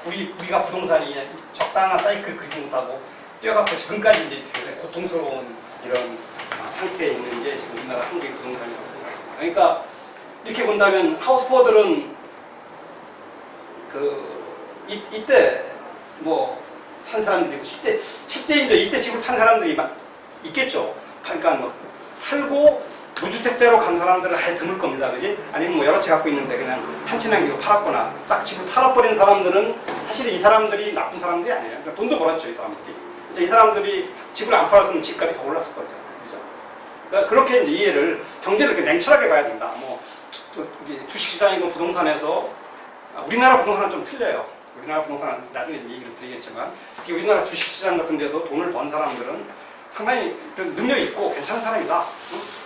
우리가 부동산이 적당한 사이클을 그리지 못하고 뛰어갖고 지금까지 이제 고통스러운 이런 상태에 있는 게 지금 우리나라 한국의 부동산이라고 생각합니다. 그러니까 이렇게 본다면 하우스포어들은 이때 뭐 산 사람들이고 실제 이제 이때 집을 판 사람들이 막 있겠죠. 그러니까 뭐 팔고 무주택자로 간 사람들은 아예 드물 겁니다. 그지? 아니면 뭐 여러 채 갖고 있는데 그냥 한 채나 계속 팔았거나 싹 집을 팔아버린 사람들은 사실 이 사람들이 나쁜 사람들이 아니에요. 그러니까 돈도 벌었죠, 이 사람들이. 이제 이 사람들이 집을 안 팔았으면 집값이 더 올랐을 거잖아요. 그죠? 그러니까 그렇게 이제 이해를, 경제를 이렇게 냉철하게 봐야 된다. 뭐, 주식시장이고 부동산에서, 우리나라 부동산은 좀 틀려요. 우리나라 부동산은 나중에 얘기를 드리겠지만, 특히 우리나라 주식시장 같은 데서 돈을 번 사람들은 상당히 능력 있고 괜찮은 사람이다.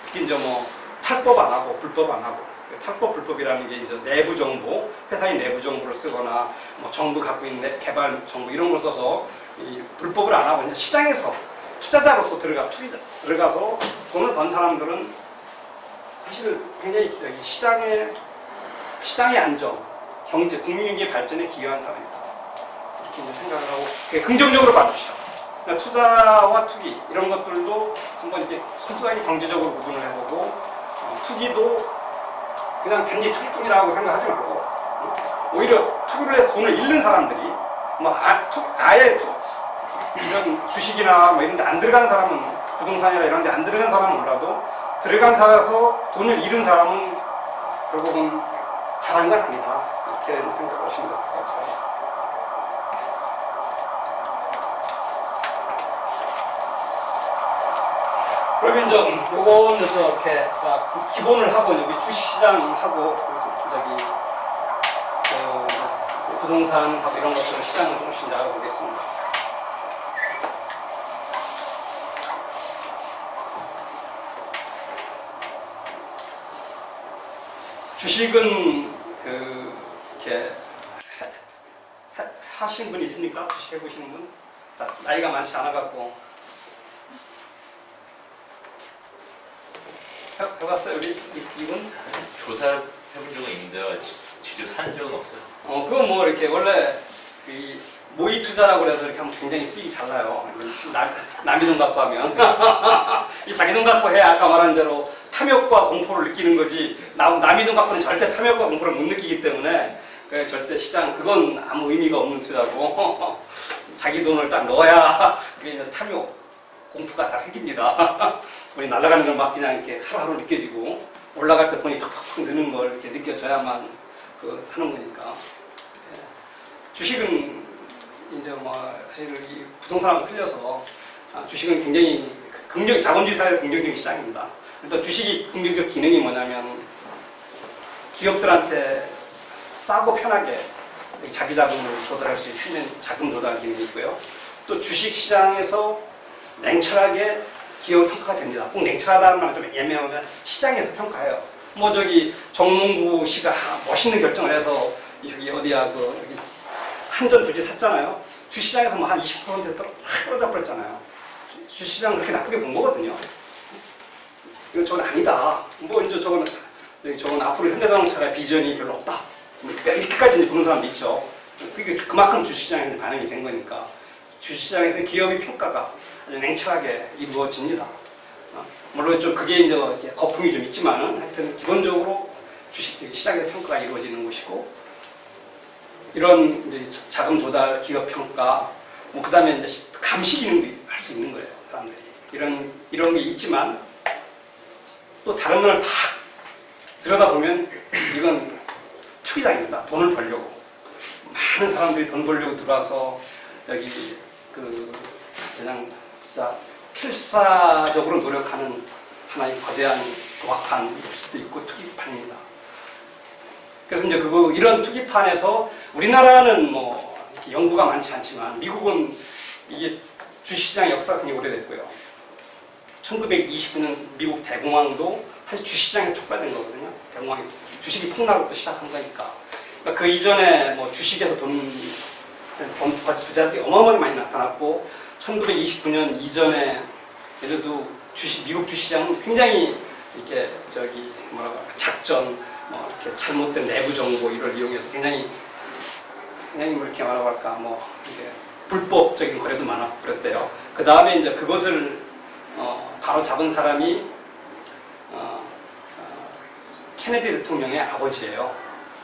특히 이제 뭐, 탈법 안 하고, 불법 안 하고. 탈법, 불법이라는 게 이제 내부 정보, 회사의 내부 정보를 쓰거나, 뭐 정부 갖고 있는 개발 정보 이런 걸 써서 이 불법을 안 하고 이제 시장에서 투자자로서 들어가서 돈을 번 사람들은 사실 굉장히 시장의 안정, 경제, 국민경제 발전에 기여한 사람이다. 이렇게 이제 생각을 하고 긍정적으로 봐주시죠. 그러니까 투자와 투기 이런 것들도 한번 이렇게 순수하게 경제적으로 구분을 해보고 투기도 그냥 단지 투기꾼이라고 생각하지 말고 오히려 투기를 해서 돈을 잃는 사람들이 뭐 아예 이런 주식이나 뭐 이런 데 안 들어간 사람은 부동산이나 이런 데 안 들어간 사람은 몰라도 들어간 사람에서 돈을 잃은 사람은 결국은 잘한 건 아니다. 이렇게 생각하시면 될 것 같아요. 그러면 이제 요건 이렇게 기본을 하고 여기 주식시장하고 저기 부동산하고 이런 것들을 시장을 조금씩 이제 알아보겠습니다. 주식은 이렇게 하신 분 있습니까? 주식 해보시는 분? 나이가 많지 않아갖고 해봤어요 우리 이분? 조사해본 적은 있는데 직접 산 적은 없어요. 그건 뭐 이렇게 원래 모의 투자라고 그래서 이렇게 하면 굉장히 수익이 잘 나요. 남의 돈 갖고 하면 이 자기 돈 갖고 해야 아까 말한 대로 탐욕과 공포를 느끼는 거지. 남의 돈 갖고는 절대 탐욕과 공포를 못 느끼기 때문에 절대 시장 그건 아무 의미가 없는 투자고 자기 돈을 딱 넣어야 그게 이제 탐욕, 공포가 다 생깁니다. 돈이 날아가는 걸 막 그냥 이렇게 하루하루 느껴지고 올라갈 때 돈이 팍팍팍 드는 걸 이렇게 느껴져야만 하는 거니까. 주식은 이제 뭐 사실 이 부동산하고 틀려서 주식은 굉장히 자본주의 사회의 긍정적인 시장입니다. 일단 주식이 긍정적 기능이 뭐냐면 기업들한테 싸고 편하게 자기 자금을 조달할 수 있는 자금 조달 기능이 있고요. 또 주식 시장에서 냉철하게 기업 평가가 됩니다. 꼭 냉철하다는 말은 좀 애매하면 시장에서 평가해요. 뭐 저기 정몽구 씨가 멋있는 결정을 해서 여기 어디야 여기 한전 부지 샀잖아요. 주시장에서 뭐 한 20% 떨어져 버렸잖아요. 주시장 그렇게 나쁘게 본 거거든요. 이건 저건 아니다. 뭐 이제 저건 앞으로 현대자동차의 비전이 별로 없다. 그러니까 이렇게까지 보는 사람도 있죠. 그게 그만큼 주식시장에 반영이 된 거니까 주식시장에서 기업의 평가가 아주 냉철하게 이루어집니다. 물론 좀 그게 이제 이렇게 거품이 좀 있지만은 하여튼 기본적으로 주식 시장에서 평가가 이루어지는 것이고 이런 이제 자금 조달, 기업 평가, 뭐 그다음에 이제 감시 기능도 할 수 있는 거예요, 사람들이. 이런 게 있지만 또 다른 면을 다 들여다보면 이건 투기장입니다. 돈을 벌려고. 많은 사람들이 돈 벌려고 들어와서 여기 그냥 진짜 필사적으로 노력하는 하나의 거대한 도박판일 수도 있고 투기판입니다. 그래서 이제 이런 투기판에서 우리나라는 뭐 이렇게 연구가 많지 않지만 미국은 이게 주식시장 역사가 굉장히 오래됐고요. 1929년 미국 대공황도 사실 주식시장에서 촉발된 거거든요. 대공황이 주식이 폭락으로부터 시작한 거니까. 그러니까 그 이전에 뭐 주식에서 부자들이 어마어마하게 많이 나타났고 1929년 이전에 예전에도 미국 주식시장은 굉장히 이렇게 작전, 뭐 이렇게 잘못된 내부 정보 이걸 이용해서 굉장히 뭐 이렇게 말하고 할까 이게 불법적인 거래도 많았고 그랬대요. 그 다음에 이제 그것을 바로 잡은 사람이 케네디 대통령의 아버지예요.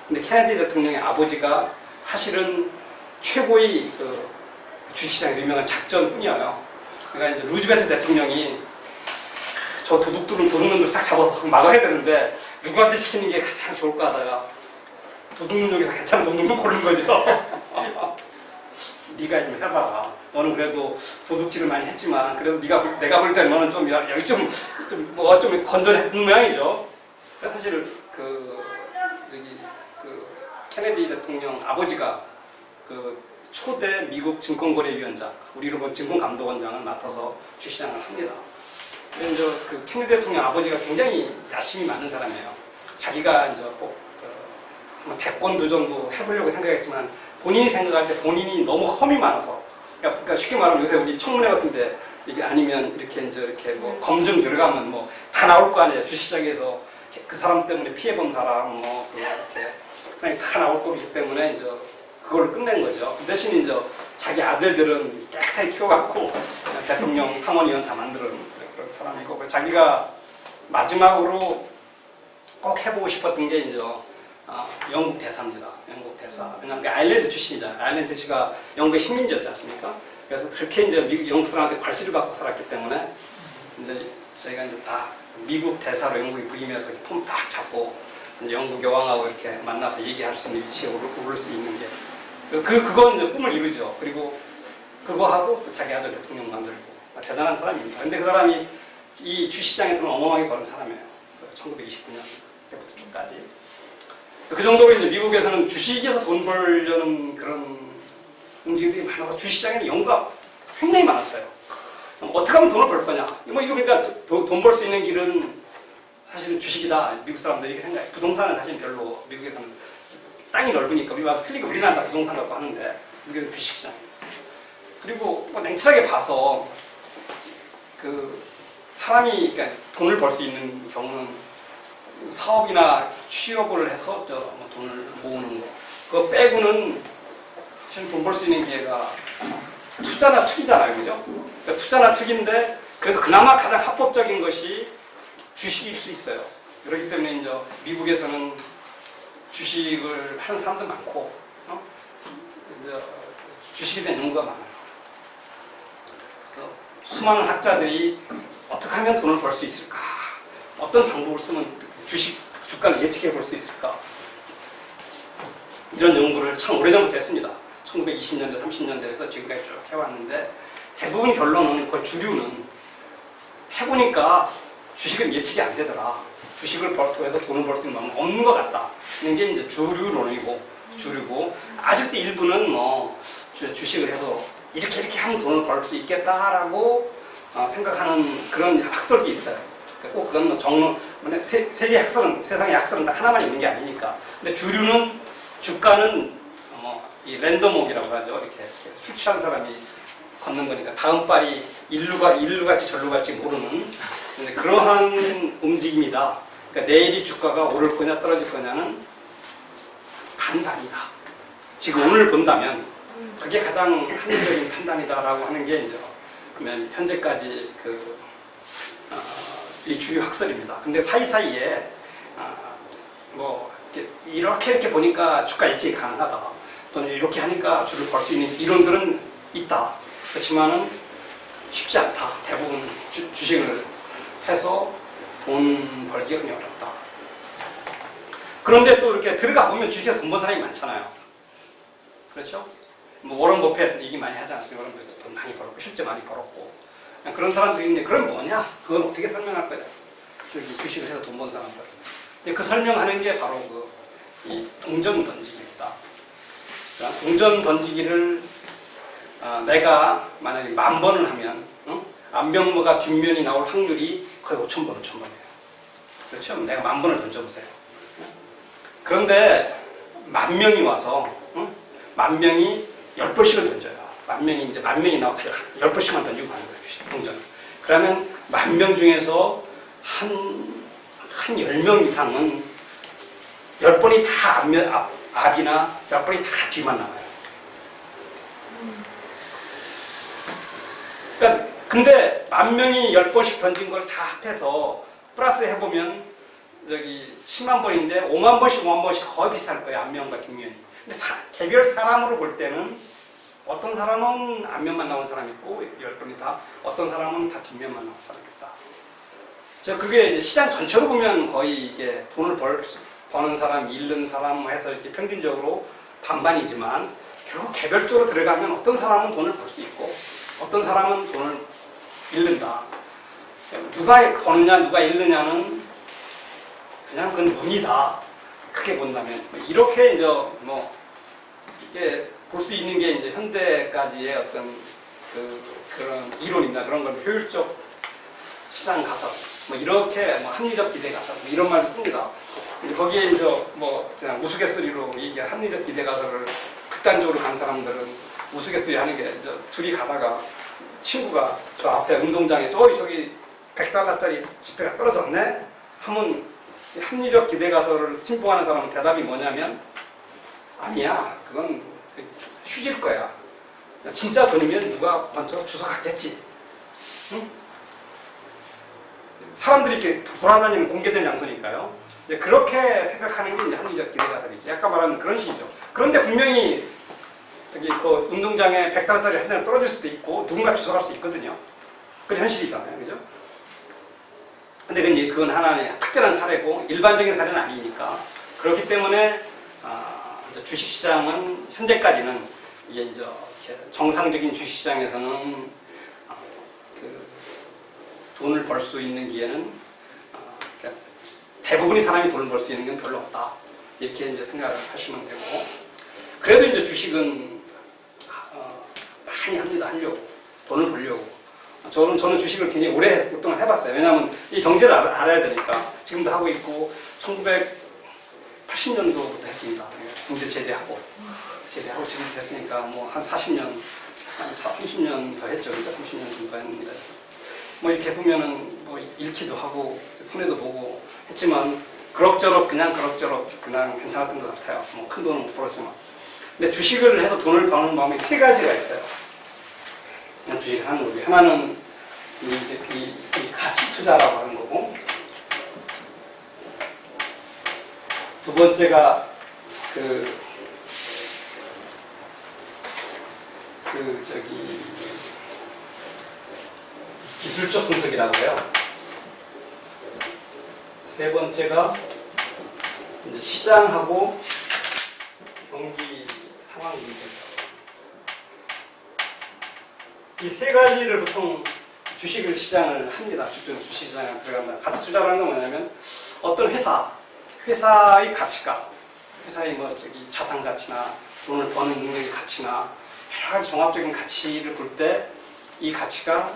근데 케네디 대통령의 아버지가 사실은 최고의 주식시장에서 유명한 작전뿐이에요. 그러니까 이제 루즈벨트 대통령이 저 도둑놈들 싹 잡아서 막아야 되는데 누구한테 시키는 게 가장 좋을까 하다가 도둑놈 중에서 괜찮은 도둑놈 고른 거죠. 네가 좀 해봐라. 너는 그래도 도둑질을 많이 했지만 그래도 내가 볼 때는 너는 좀 여기 좀 건전했던 모양이죠. 그래서 사실 케네디 대통령 아버지가 초대 미국 증권거래위원장, 우리로 보면 증권감독원장을 맡아서 주시장을 합니다. 그래서 케네디 대통령 아버지가 굉장히 야심이 많은 사람이에요. 자기가 이제 꼭 대권 도전도 해보려고 생각했지만 본인이 생각할 때 본인이 너무 험이 많아서, 그러니까 쉽게 말하면 요새 우리 청문회 같은데 이게 아니면 이렇게 뭐 검증 들어가면 뭐 다 나올 거 아니에요. 주식시장에서 그 사람 때문에 피해본 사람 이렇게 그냥 다 나올 거기 때문에 이제 그걸 끝낸 거죠. 그 대신 이제 자기 아들들은 깨끗하게 키워갖고 대통령 상원의원 다 만드는 그런 사람이고, 자기가 마지막으로 꼭 해보고 싶었던 게 이제 영국 대사입니다. 영국 대사. 왜냐하면 그 아일랜드 출신이잖아요. 아일랜드 씨가 영국의 식민지였지 않습니까? 그래서 그렇게 이제 영국 사람한테 괄시를 받고 살았기 때문에 이제 저희가 이제 다 미국 대사로 영국에 부임해서 폼 딱 잡고 이제 영국 여왕하고 이렇게 만나서 얘기할 수 있는 위치에 오를 수 있는 게 그건 이제 꿈을 이루죠. 그리고 그거 하고 자기 아들 대통령 만들고 대단한 사람입니다. 근데 그 사람이 이 주시장에 돈을 어마어마하게 버는 사람이에요. 1929년 때부터 쭉까지. 그 정도로 이제 미국에서는 주식에서 돈 벌려는 그런 움직임들이 많아서 주식시장에는 연구가 굉장히 많았어요. 어떻게 하면 돈을 벌 거냐. 이거 그러니까 돈 벌 수 있는 길은 사실은 주식이다. 미국 사람들이 이렇게 생각해요. 부동산은 사실 별로 미국에서는 땅이 넓으니까 우리와 틀리게 우리나라 부동산 갖고 하는데 미국은 주식시장. 그리고 냉철하게 봐서 사람이 그러니까 돈을 벌 수 있는 경우는 사업이나 취업을 해서 돈을 모으는 거. 그거 빼고는 사실 돈 벌 수 있는 기회가 투자나 투기잖아요. 그죠? 그러니까 투자나 투기인데 그래도 그나마 가장 합법적인 것이 주식일 수 있어요. 그렇기 때문에 이제 미국에서는 주식을 하는 사람도 많고, 이제 주식에 대한 연구가 많아요. 그래서 수많은 학자들이 어떻게 하면 돈을 벌 수 있을까? 어떤 방법을 쓰면 주가를 예측해 볼 수 있을까? 이런 연구를 참 오래전부터 했습니다. 1920년대, 30년대에서 지금까지 쭉 해왔는데 대부분 결론은 그 주류는 해보니까 주식은 예측이 안 되더라. 주식을 통해서 돈을 벌 수 있는 방법은 없는 것 같다. 이런 게 이제 주류고 아직도 일부는 주식을 해서 이렇게 하면 돈을 벌 수 있겠다라고 생각하는 그런 학설도 있어요. 꼭 그건 세상의 학설은 딱 하나만 있는 게 아니니까. 근데 주가는 이 랜덤워크라고 하죠. 이렇게 술 취한 사람이 걷는 거니까 다음 발이 일루 갈지 절루 갈지 모르는 그러한 움직임이다. 그러니까 내일이 주가가 오를 거냐 떨어질 거냐는 반반이다. 지금 오늘 본다면 그게 가장 합리적인 판단이다라고 하는 게 이제 그러면 현재까지 이 주류 학설입니다. 근데 사이사이에 뭐 이렇게 보니까 주가 예측이 가능하다. 또는 이렇게 하니까 주를 벌 수 있는 이론들은 있다. 그렇지만은 쉽지 않다. 대부분 주식을 해서 돈 벌기가 그냥 어렵다. 그런데 또 이렇게 들어가 보면 주식에 돈 번 사람이 많잖아요. 그렇죠? 뭐 워런 버핏 얘기 많이 하지 않습니까? 워런 버핏 돈 많이 벌었고 실제 많이 벌었고 그런 사람들이 있는데 그럼 뭐냐? 그건 어떻게 설명할 거냐? 주식을 해서 돈 번 사람들. 그 설명하는 게 바로 이 동전 던지기입니다. 동전 던지기를 내가 만약에 10,000번을 하면 안면모가 뒷면이 나올 확률이 거의 5,000번, 5,000번이에요. 그렇죠? 내가 10,000번을 던져보세요. 그런데 10,000명이 와서 10,000명이 10번씩을 던져요. 10,000명이 이제 10,000명이 나와서 10번씩만 던지고 가는 거예요. 주식 동전. 그러면 10,000명 중에서 한 10명 이상은 10번이 다 앞이나 10번이 다 뒤만 나와요. 그러니까 근데 10,000명이 10번씩 던진 걸 다 합해서 플러스 해보면 저기 10만 번인데 5만 번씩 5만 번씩 거의 비슷할 거예요. 앞면과 뒷면이. 근데 개별 사람으로 볼 때는 어떤 사람은 앞면만 나온 사람이 있고 10번이 다 어떤 사람은 다 뒷면만 나온 사람이 있다. 그게 이제 시장 전체로 보면 거의 이게 돈을 버는 사람, 잃는 사람 해서 이렇게 평균적으로 반반이지만 결국 개별적으로 들어가면 어떤 사람은 돈을 벌 수 있고 어떤 사람은 돈을 잃는다. 누가 버느냐, 누가 잃느냐는 그냥 그건 운이다. 크게 본다면 이렇게 이제 뭐 이게 볼 수 있는 게 이제 현대까지의 어떤 그런 이론이나 그런 걸 효율적 시장 가설, 뭐 이렇게 뭐 합리적 기대 가설 뭐 이런 말을 씁니다. 거기에 이제 뭐 그냥 우스갯소리로 얘기한 합리적 기대 가설을 극단적으로 간 사람들은 우스갯소리 하는 게 이제 둘이 가다가 친구가 저 앞에 운동장에 저기 $100짜리 지폐가 떨어졌네 하면 합리적 기대 가설을 신봉하는 사람은 대답이 뭐냐면 아니야 그건 휴지일 거야. 진짜 돈이면 누가 먼저 주워 갔겠지. 응? 사람들이 이렇게 돌아다니는 공개된 장소니까요. 이제 그렇게 생각하는 게 이제 합리적 기대 가설이죠. 아까 말한 그런 식이죠. 그런데 분명히 저기 그 운동장에 $100짜리 한 장이 떨어질 수도 있고 누군가 주워갈 수 있거든요. 그건 현실이잖아요. 그죠? 근데 그건 하나의 특별한 사례고 일반적인 사례는 아니니까 그렇기 때문에 이제 주식시장은 현재까지는 이게 이제 정상적인 주식시장에서는 돈을 벌 수 있는 기회는 대부분의 사람이 돈을 벌 수 있는 건 별로 없다. 이렇게 이제 생각을 하시면 되고 그래도 이제 주식은 많이 합니다. 하려고 돈을 벌려고. 저는 주식을 굉장히 오랫동안 해봤어요. 왜냐하면 이 경제를 알아야 되니까 지금도 하고 있고 1980년도부터 했습니다. 군대 제대하고 지금 됐으니까 뭐 한 40년, 한 30년 더 했죠. 그러니까 30년 정도 했는데 뭐 이렇게 보면은 뭐 읽기도 하고 손해도 보고 했지만 그럭저럭 그냥 괜찮았던 것 같아요. 뭐 큰 돈은 못 벌었지만. 근데 주식을 해서 돈을 버는 방법이 세 가지가 있어요. 그냥 주식을 하는 거고요. 하나는 이 가치 투자라고 하는 거고, 두 번째가 기술적 분석이라고 해요. 세 번째가 이제 시장하고 경기 상황 분석. 이 세 가지를 보통 주식을 시장을 합니다. 주식시장에 들어간다. 가치 투자라는 건 뭐냐면 어떤 회사의 가치가, 회사의 뭐 자산 가치나 돈을 버는 능력의 가치나 여러 가지 종합적인 가치를 볼 때 이 가치가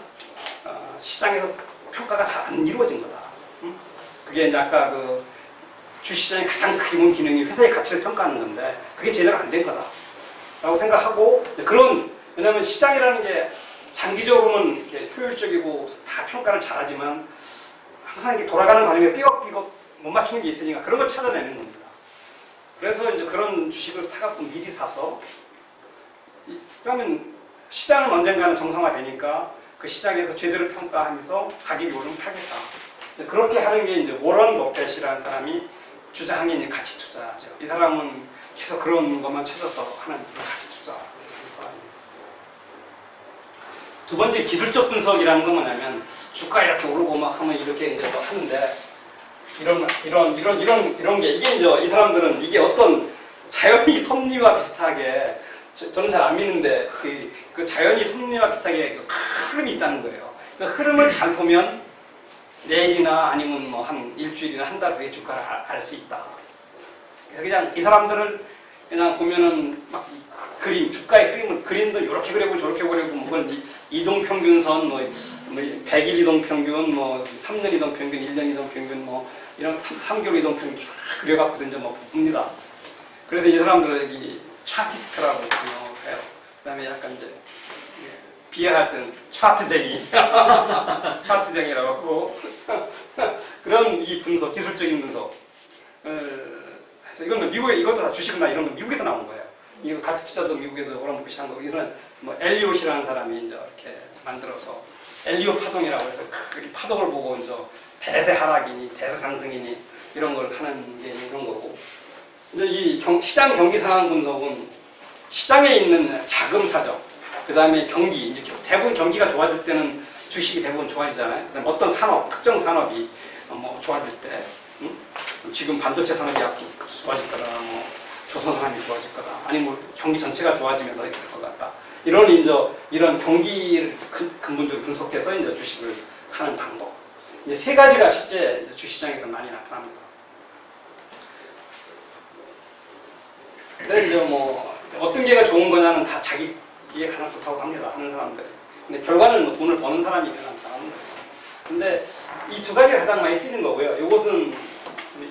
시장에서 평가가 잘 안 이루어진 거다. 그게 이제 아까 주식시장의 가장 큰 기능이 회사의 가치를 평가하는 건데 그게 제대로 안 된 거다라고 생각하고 왜냐하면 시장이라는 게 장기적으로는 이렇게 효율적이고 다 평가를 잘하지만 항상 이렇게 돌아가는 과정에 삐걱삐걱 못 맞추는 게 있으니까 그런 걸 찾아내는 겁니다. 그래서 이제 그런 주식을 사갖고 미리 사서 그러면 시장은 언젠가는 정상화되니까 그 시장에서 제대로 평가하면서 가격이 오르면 팔겠다. 그렇게 하는 게 이제 워런 버핏이라는 사람이 주장하는 가치 투자죠. 이 사람은 계속 그런 것만 찾아서 하는 그런 가치 투자. 두 번째 기술적 분석이라는 건 뭐냐면 주가 이렇게 오르고 막 하면 이렇게 이제 뭐 하는데 이런 게 이게 이제 이 사람들은 이게 어떤 자연의 섭리와 비슷하게 저는 잘 안 믿는데 그 자연의 섭리와 비슷하게 그 흐름이 있다는 거예요. 그 흐름을 잘 보면 내일이나 아니면 뭐 한 일주일이나 한 달 후에 주가를 알 수 있다. 그래서 그냥 이 사람들을 그냥 보면은 막 그림, 주가의 흐름을 그림도 이렇게 그리고 저렇게 그리고 뭐 이동평균선, 뭐 100일 이동평균, 뭐 3년 이동평균, 1년 이동평균, 뭐 이런 3개월 이동평균 쫙 그려갖고서 이제 뭐 봅니다. 그래서 이 사람들은 여기 차티스트라고 해요. 그 다음에 약간 이제 비하할 때는 차트쟁이, 차트쟁이라고 하고 그런 이 분석, 기술적인 분석. 그래서 이건 미국에 이것도 다 주식이나 이런 거 미국에서 나온 거예요. 이거 가치 투자도 미국에서 워런 버핏이 한 거고 이거는 뭐 엘리엇이라는 사람이 이제 이렇게 만들어서 엘리엇 파동이라고 해서 그 파동을 보고 이제 대세 하락이니 대세 상승이니 이런 걸 하는 게 이런 거고. 이제 이 시장 경기 상황 분석은 시장에 있는 자금 사정, 그 다음에 경기, 이제 대부분 경기가 좋아질 때는 주식이 대부분 좋아지잖아요. 그다음에 어떤 산업, 특정 산업이 뭐 좋아질 때, 지금 반도체 산업이 좋아질 거다, 뭐 조선 산업이 좋아질 거다, 아니 뭐 경기 전체가 좋아지면서 이렇게 될 것 같다. 이런 경기를 근본적으로 분석해서 이제 주식을 하는 방법. 이제 세 가지가 실제 이제 주시장에서 많이 나타납니다. 근데 이제 뭐 어떤 게가 좋은 거냐는 다 자기에 가장 좋다고 합니다. 하는 사람들이. 근데 결과는 뭐 돈을 버는 사람이 가장 잘하는 거예요. 근데 이 두 가지가 가장 많이 쓰이는 거고요. 이것은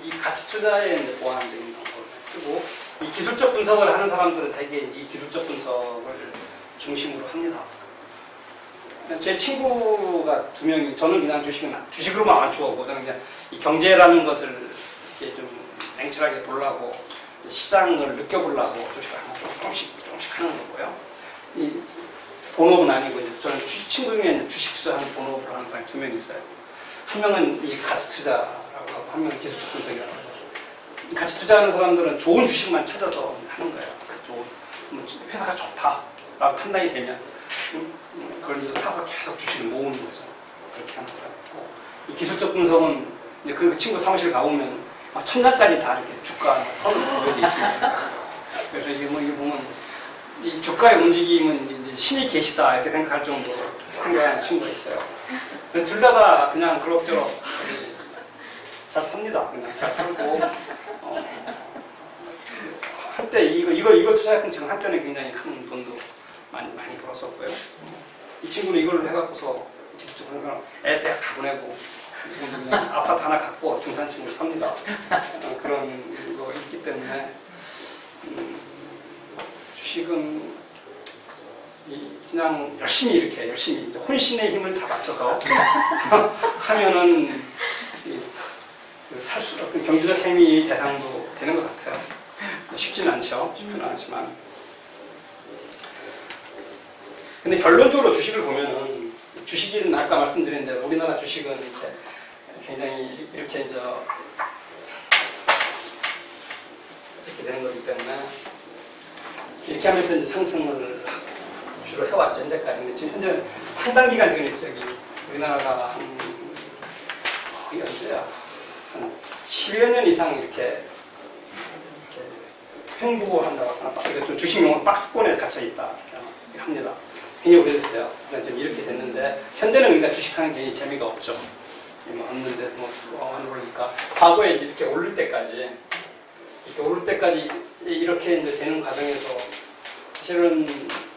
이 가치 투자에 이제 보완적인 방법을 쓰고 이 기술적 분석을 하는 사람들은 대개 이 기술적 분석을 중심으로 합니다. 제 친구가 두 명이 저는 그냥 주식으로만 안 추워고 저는 그냥 이 경제라는 것을 이렇게 좀 냉철하게 보려고 시장을 느껴보려고 주식을 조금씩 하는 거고요. 이 본업은 아니고 이제 저는 친구 중에 주식 투자하는 본업을 하는 사람이 두 명 있어요. 한 명은 이 가치 투자라고 하고 한 명은 기술적 분석이라고 하죠. 이 가치 투자하는 사람들은 좋은 주식만 찾아서 하는 거예요. 좋은 회사가 좋다라고 판단이 되면 그걸 이제 사서 계속 주식을 모으는 거죠. 그렇게 하는 거고. 이 기술적 분석은 이제 그 친구 사무실 가보면 천장까지 다 이렇게 주가 선을 보여져 있습니다. 그래서 이게 보면 이 주가의 움직임은 이제 신이 계시다 이렇게 생각할 정도로 생각하는 친구가 있어요. 둘 다가 그냥 그럭저럭 잘 삽니다. 그냥 잘 살고 한때 이걸 투자했던 지금 한때는 굉장히 큰 돈도 많이 벌었었고요. 이 친구는 이걸 해갖고서 직접 애 대학 다 보내고 아파트 하나 갖고 중산층을 삽니다. 그런 거 있기 때문에 주식은 그냥 열심히 혼신의 힘을 다 맞춰서 하면은 어떤 경제적 행위 대상도 되는 것 같아요. 쉽지는 않죠. 쉽지는 않지만. 근데 결론적으로 주식을 보면은 주식은 아까 말씀드린 대로 우리나라 주식은 이렇게 굉장히 이렇게 되는 거기 때문에 이렇게 하면서 이제 상승을 주로 해왔죠. 현재까지. 근데 지금 현재 상당 기간 지금 우리나라가 거의 언제야? 한 10여 년 이상 이렇게 횡보한다고 하나, 좀 주식용으로 박스권에 갇혀있다 합니다. 굉장히 오래됐어요. 지금 이렇게 됐는데 현재는 우리가 주식하는 게 재미가 없죠. 없는데 안 오르니까 과거에 이렇게 오를 때까지 이렇게 이제 되는 과정에서 사실은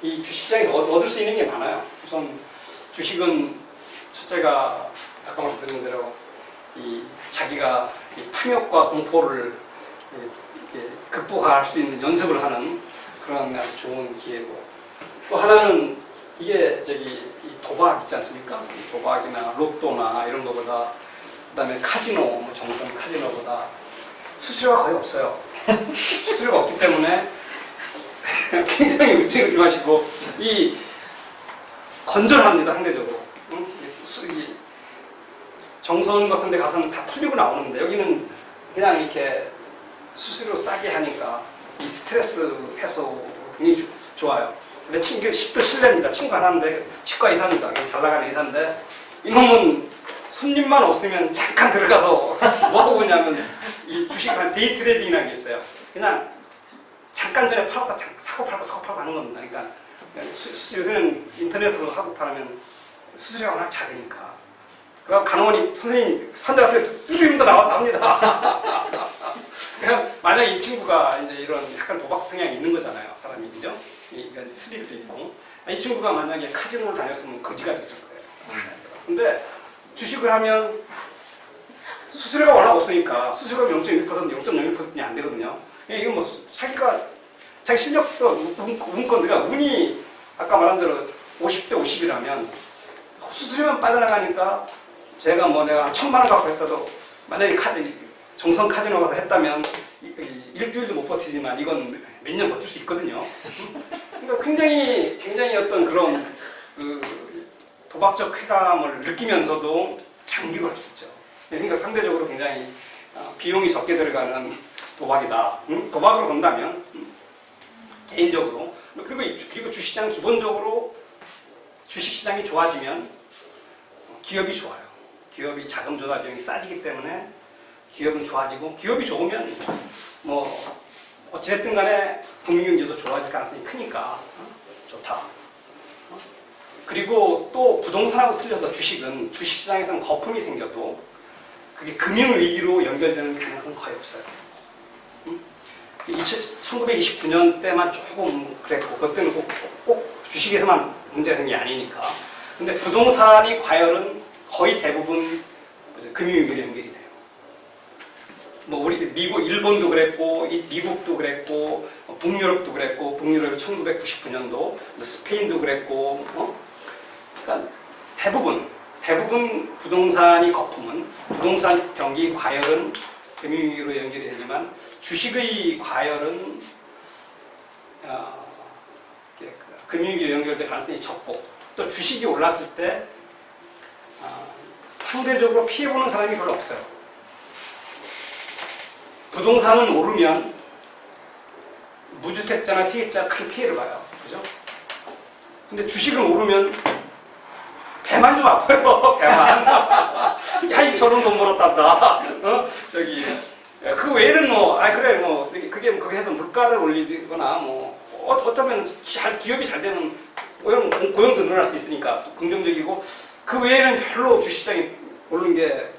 이 주식시장에서 얻을 수 있는 게 많아요. 우선 주식은 첫째가 아까 말씀드린 대로 자기가 탐욕과 공포를 극복할 수 있는 연습을 하는 그런 아주 좋은 기회고, 또 하나는 이게 이 도박 있지 않습니까? 도박이나 로또나 이런 거보다, 그 다음에 카지노, 정성 카지노보다 수수료가 거의 없어요. 수수료가 없기 때문에 굉장히 의심하시고 이 건전합니다 상대적으로. 응? 이 정선 같은 데 가서는 다 털리고 나오는데 여기는 그냥 이렇게 수수료 싸게 하니까 이 스트레스 해소 굉장히 좋아요. 내 친구, 또 실례입니다. 친구 하나인데 치과 의사입니다. 잘 나가는 의사인데 이놈은 손님만 없으면 잠깐 들어가서 뭐하고 그러냐면 이 주식을 데이 트레이딩이라는 게 있어요. 그냥 잠깐 전에 팔았다 사고 팔고 하는 겁니다. 그러니까 요새는 인터넷으로 하고 팔면 수수료가 워낙 작으니까. 그럼 간호원이 선생님 환자 가서 뚜루임도 나와서 합니다. 그냥 만약 이 친구가 이제 이런 약간 도박 성향이 있는 거잖아요. 사람이 그죠? 그러니까 스릴도 있고. 이 친구가 만약에 카지노를 다녔으면 거지가 됐을 거예요. 근데 주식을 하면 수수료가 워낙 없으니까 수수료가 0.1%, 0.01%이 안 되거든요. 이건 뭐 자기 실력도 운건데가 운이 아까 말한 대로 50대 50이라면 수수료만 빠져나가니까 제가 뭐 내가 1,000만 원 갖고 했다도 만약에 정성 카지노 가서 했다면 일주일도 못 버티지만 이건 몇 년 버틸 수 있거든요. 그러니까 굉장히 어떤 그런 도박적 쾌감을 느끼면서도 장기로 할 수 있죠. 그러니까 상대적으로 굉장히 비용이 적게 들어가는 도박이다. 도박으로 본다면 개인적으로 그리고 주식시장 기본적으로 주식시장이 좋아지면 기업이 좋아요. 기업이 자금 조달 비용이 싸지기 때문에 기업은 좋아지고 기업이 좋으면 뭐 어찌됐든 간에 국민경제도 좋아질 가능성이 크니까 좋다. 그리고 또 부동산하고 틀려서 주식은 주식시장에서는 거품이 생겨도 그게 금융위기로 연결되는 가능성은 거의 없어요. 1929년 때만 조금 그랬고 그때는 꼭 주식에서만 문제가 된 게 아니니까. 근데 부동산이 과열은 거의 대부분 금융위기로 연결이 돼요. 뭐 우리 일본도 그랬고 미국도 그랬고 북유럽도 그랬고 북유럽이 1999년도 스페인도 그랬고 그러니까 대부분 부동산이 거품은 부동산 경기 과열은 금융위기로 연결이 되지만 주식의 과열은 금융위기로 연결될 가능성이 적고 또 주식이 올랐을 때 상대적으로 피해보는 사람이 별로 없어요. 부동산은 오르면 무주택자나 세입자가 큰 피해를 봐요. 그죠? 근데 주식은 오르면 배만 좀 아파요. 배만. 야, 저런 돈 벌었단다. 그 외에는 그게 해서 물가를 올리거나 어쩌면 기업이 잘 되면 고용도 늘어날 수 있으니까 긍정적이고 그 외에는 별로 주식시장이 오르는 게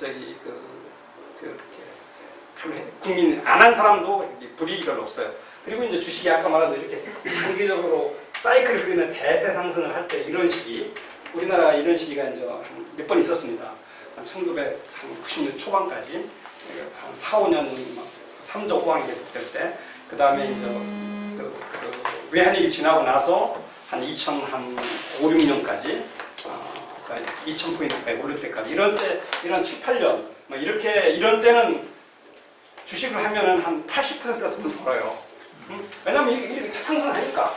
국민 안 한 사람도 불이익이 별로 없어요. 그리고 이제 주식이 아까 말한 이렇게 장기적으로 사이클을 그리는 대세 상승을 할 때 이런 시기 우리나라가 이런 시기가 이제 몇 번 있었습니다. 한 1990년 초반까지 한 4, 5년 3조 호황이 계속될 때 그 다음에 이제 외환위기 지나고 나서 한 2005, 6년까지 2000포인트까지 오를 때까지 이런 7, 8년 이런 때는 주식을 하면은 한 80%가 돈 벌어요. 왜냐면 이렇게 상승하니까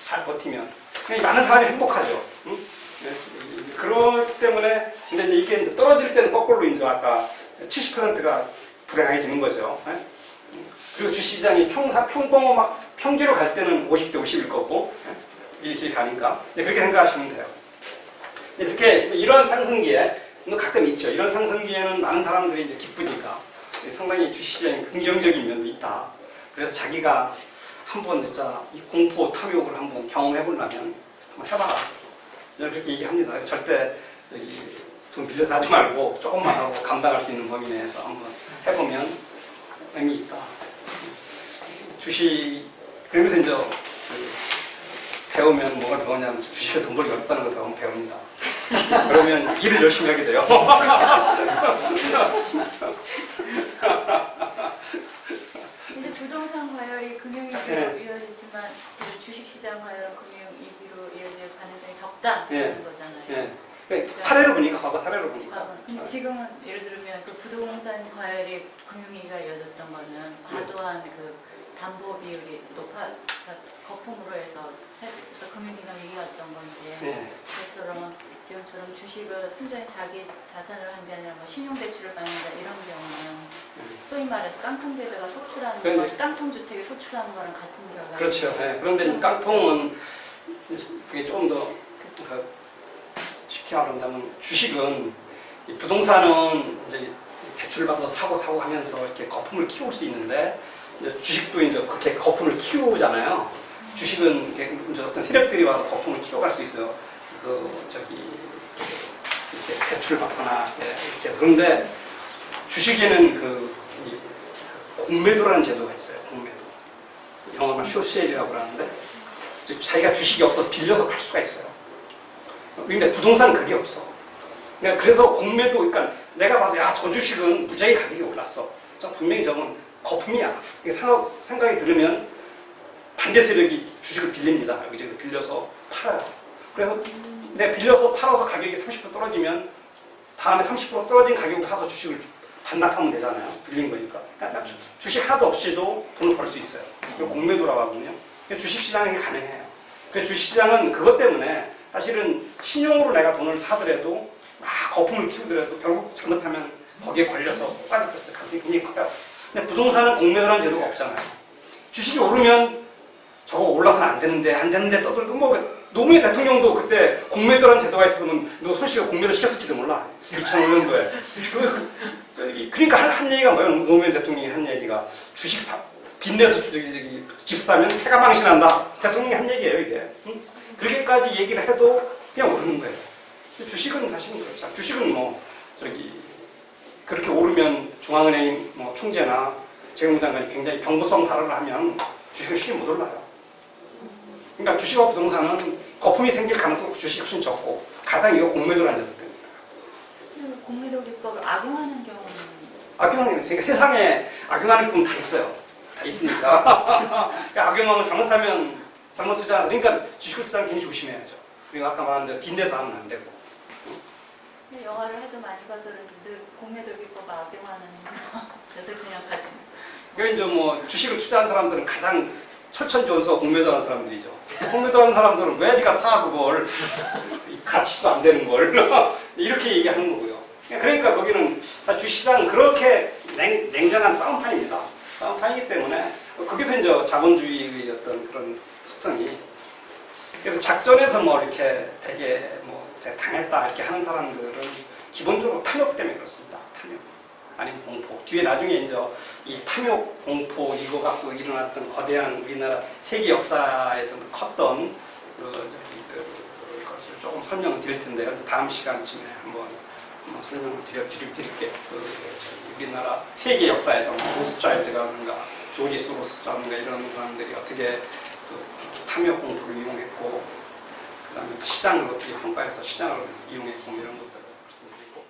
잘 버티면 그냥 많은 사람이 행복하죠. 그렇기 때문에 근데 이게 이제 떨어질 때는 거꾸로 이제 아까 70%가 불행해지는 거죠. 그리고 주식시장이 평지로 갈 때는 50대 50일 거고 이렇게 가니까 그렇게 생각하시면 돼요. 이렇게 이런 상승기에 가끔 있죠. 이런 상승기에는 많은 사람들이 이제 기쁘니까 상당히 주식시장이 긍정적인 면도 있다. 그래서 자기가 한번 진짜 이 공포 탐욕을 한번 경험해보려면 한번 해봐라. 그렇게 얘기합니다. 절대 돈 빌려서 하지 말고 조금만 하고 감당할 수 있는 범위 내에서 한번 해보면 의미 있다. 그러면서 이제 배우면 뭐가 배우냐면 주식에 돈 벌기 어렵다는 걸 배웁니다. 그러면 일을 열심히 하게 돼요. 이제 부동산 과열이 금융위기로 이어지지만 주식시장 과열은 금융위기로 이어질 가능성이 적다는 거잖아요. 그러니까 사례로 보니까 과거 사례로 보니까. 근데 지금은 예를 들면 그 부동산 과열이 금융위기가 이어졌던 거는 과도한 그 담보 비율이 거품으로 해서 금융기관 위기가 왔던 건데 네. 그처럼 지금처럼 주식을 순전히 자기 자산을 한 게 아니라 뭐 신용대출을 받는다 이런 경우는 소위 말해서 깡통계좌가 속출하는 그런데- 거, 깡통주택이 속출하는 거랑 같은 결과. 그렇죠. 예. 그런데 깡통은 그게 조금 더 쉽게 말한다면 주식은 이 부동산은 이제 대출을 받아서 사고 하면서 이렇게 거품을 키울 수 있는데 이제 주식도 이제 그렇게 거품을 키우잖아요. 주식은 이제 어떤 세력들이 와서 거품을 키워갈 수 있어요. 이렇게 대출 받거나 이렇게 해서. 그런데 주식에는 이 공매도라는 제도가 있어요. 공매도. 영어로 쇼셀이라고 그러는데 자기가 주식이 없어서 빌려서 팔 수가 있어요. 그런데 부동산은 그게 없어. 그러니까 그래서 공매도, 그러니까 내가 봐도 야, 저 주식은 무지하게 가격이 올랐어. 분명히 저건 거품이야. 생각이 들으면 반대 세력이 주식을 빌립니다. 여기저기 빌려서 팔아요. 그래서 내가 빌려서 팔아서 가격이 30% 떨어지면 다음에 30% 떨어진 가격으로 사서 주식을 반납하면 되잖아요. 빌린 거니까. 그러니까 주식 하나도 없이도 돈을 벌 수 있어요. 이거 공매도라고 하거든요. 주식시장이 가능해요. 그래서 주식시장은 그것 때문에 사실은 신용으로 내가 돈을 사더라도 막 거품을 키우더라도 결국 잘못하면 거기에 걸려서 코까지 뺐을 가능성이 굉장히 커요. 근데 부동산은 공매도라는 제도가 없잖아요. 주식이 오르면 저거 올라서는 안 되는데 떠들고 뭐 노무현 대통령도 그때 공매도라는 제도가 있었으면 너 손씨가 공매도 시켰을지도 몰라. 2005년도에. 그러니까 한 얘기가 뭐예요? 노무현 대통령이 한 얘기가 주식 빚내서 집 사면 폐가 망신한다. 대통령이 한 얘기예요, 이게. 그렇게까지 얘기를 해도 그냥 오르는 거예요. 주식은 사실은 그렇죠. 주식은 그렇게 오르면 중앙은행 총재나 재무부 장관이 굉장히 경고성 발언을 하면 주식은 쉽게 못 올라요. 그러니까 주식과 부동산은 거품이 생길 가능성이 주식이 훨씬 적고 가장 이거 공매도라는 제도 때문에. 그리고 공매도 기법을 악용하는 경우는 악용하는 게 세상에 악용하는 기법은 다 있어요. 다 있으니까. 악용하면 잘못하면 잘못 투자. 그러니까 주식을 투자하면 괜히 조심해야죠. 그리고 아까 말한 대로 빚내서 하면 안 되고. 영화를 해도 많이 봐서 그런지 늘 공매도 기법을 악용하는 그래서 그냥 가지. 그러니까 이제 주식을 투자한 사람들은 가장 철천지원서 공매도하는 사람들이죠. 공매도하는 사람들은 왜 니가 사 그걸 가치도 안 되는 걸 이렇게 얘기하는 거고요. 그러니까 거기는 주시장은 그렇게 냉정한 싸움판입니다. 싸움판이기 때문에 거기서 이제 자본주의의 어떤 그런 속성이 그래서 작전에서 이렇게 되게 당했다 이렇게 하는 사람들은 기본적으로 탐욕 때문에 그렇습니다. 탐욕. 아니면 공포. 뒤에 나중에 이제 이 탐욕, 공포 이거 갖고 일어났던 거대한 우리나라 세계 역사에서 컸던 조금 설명을 드릴 텐데요. 다음 시간쯤에 한번 설명을 드릴게요. 우리나라 세계 역사에서 로스차일드라든가 조지 소로스라든가 이런 사람들이 어떻게 탐욕 공포를 이용했고, 그 다음에 시장을 어떻게 평가해서 시장을 이용했고 이런 것들을 말씀드리고.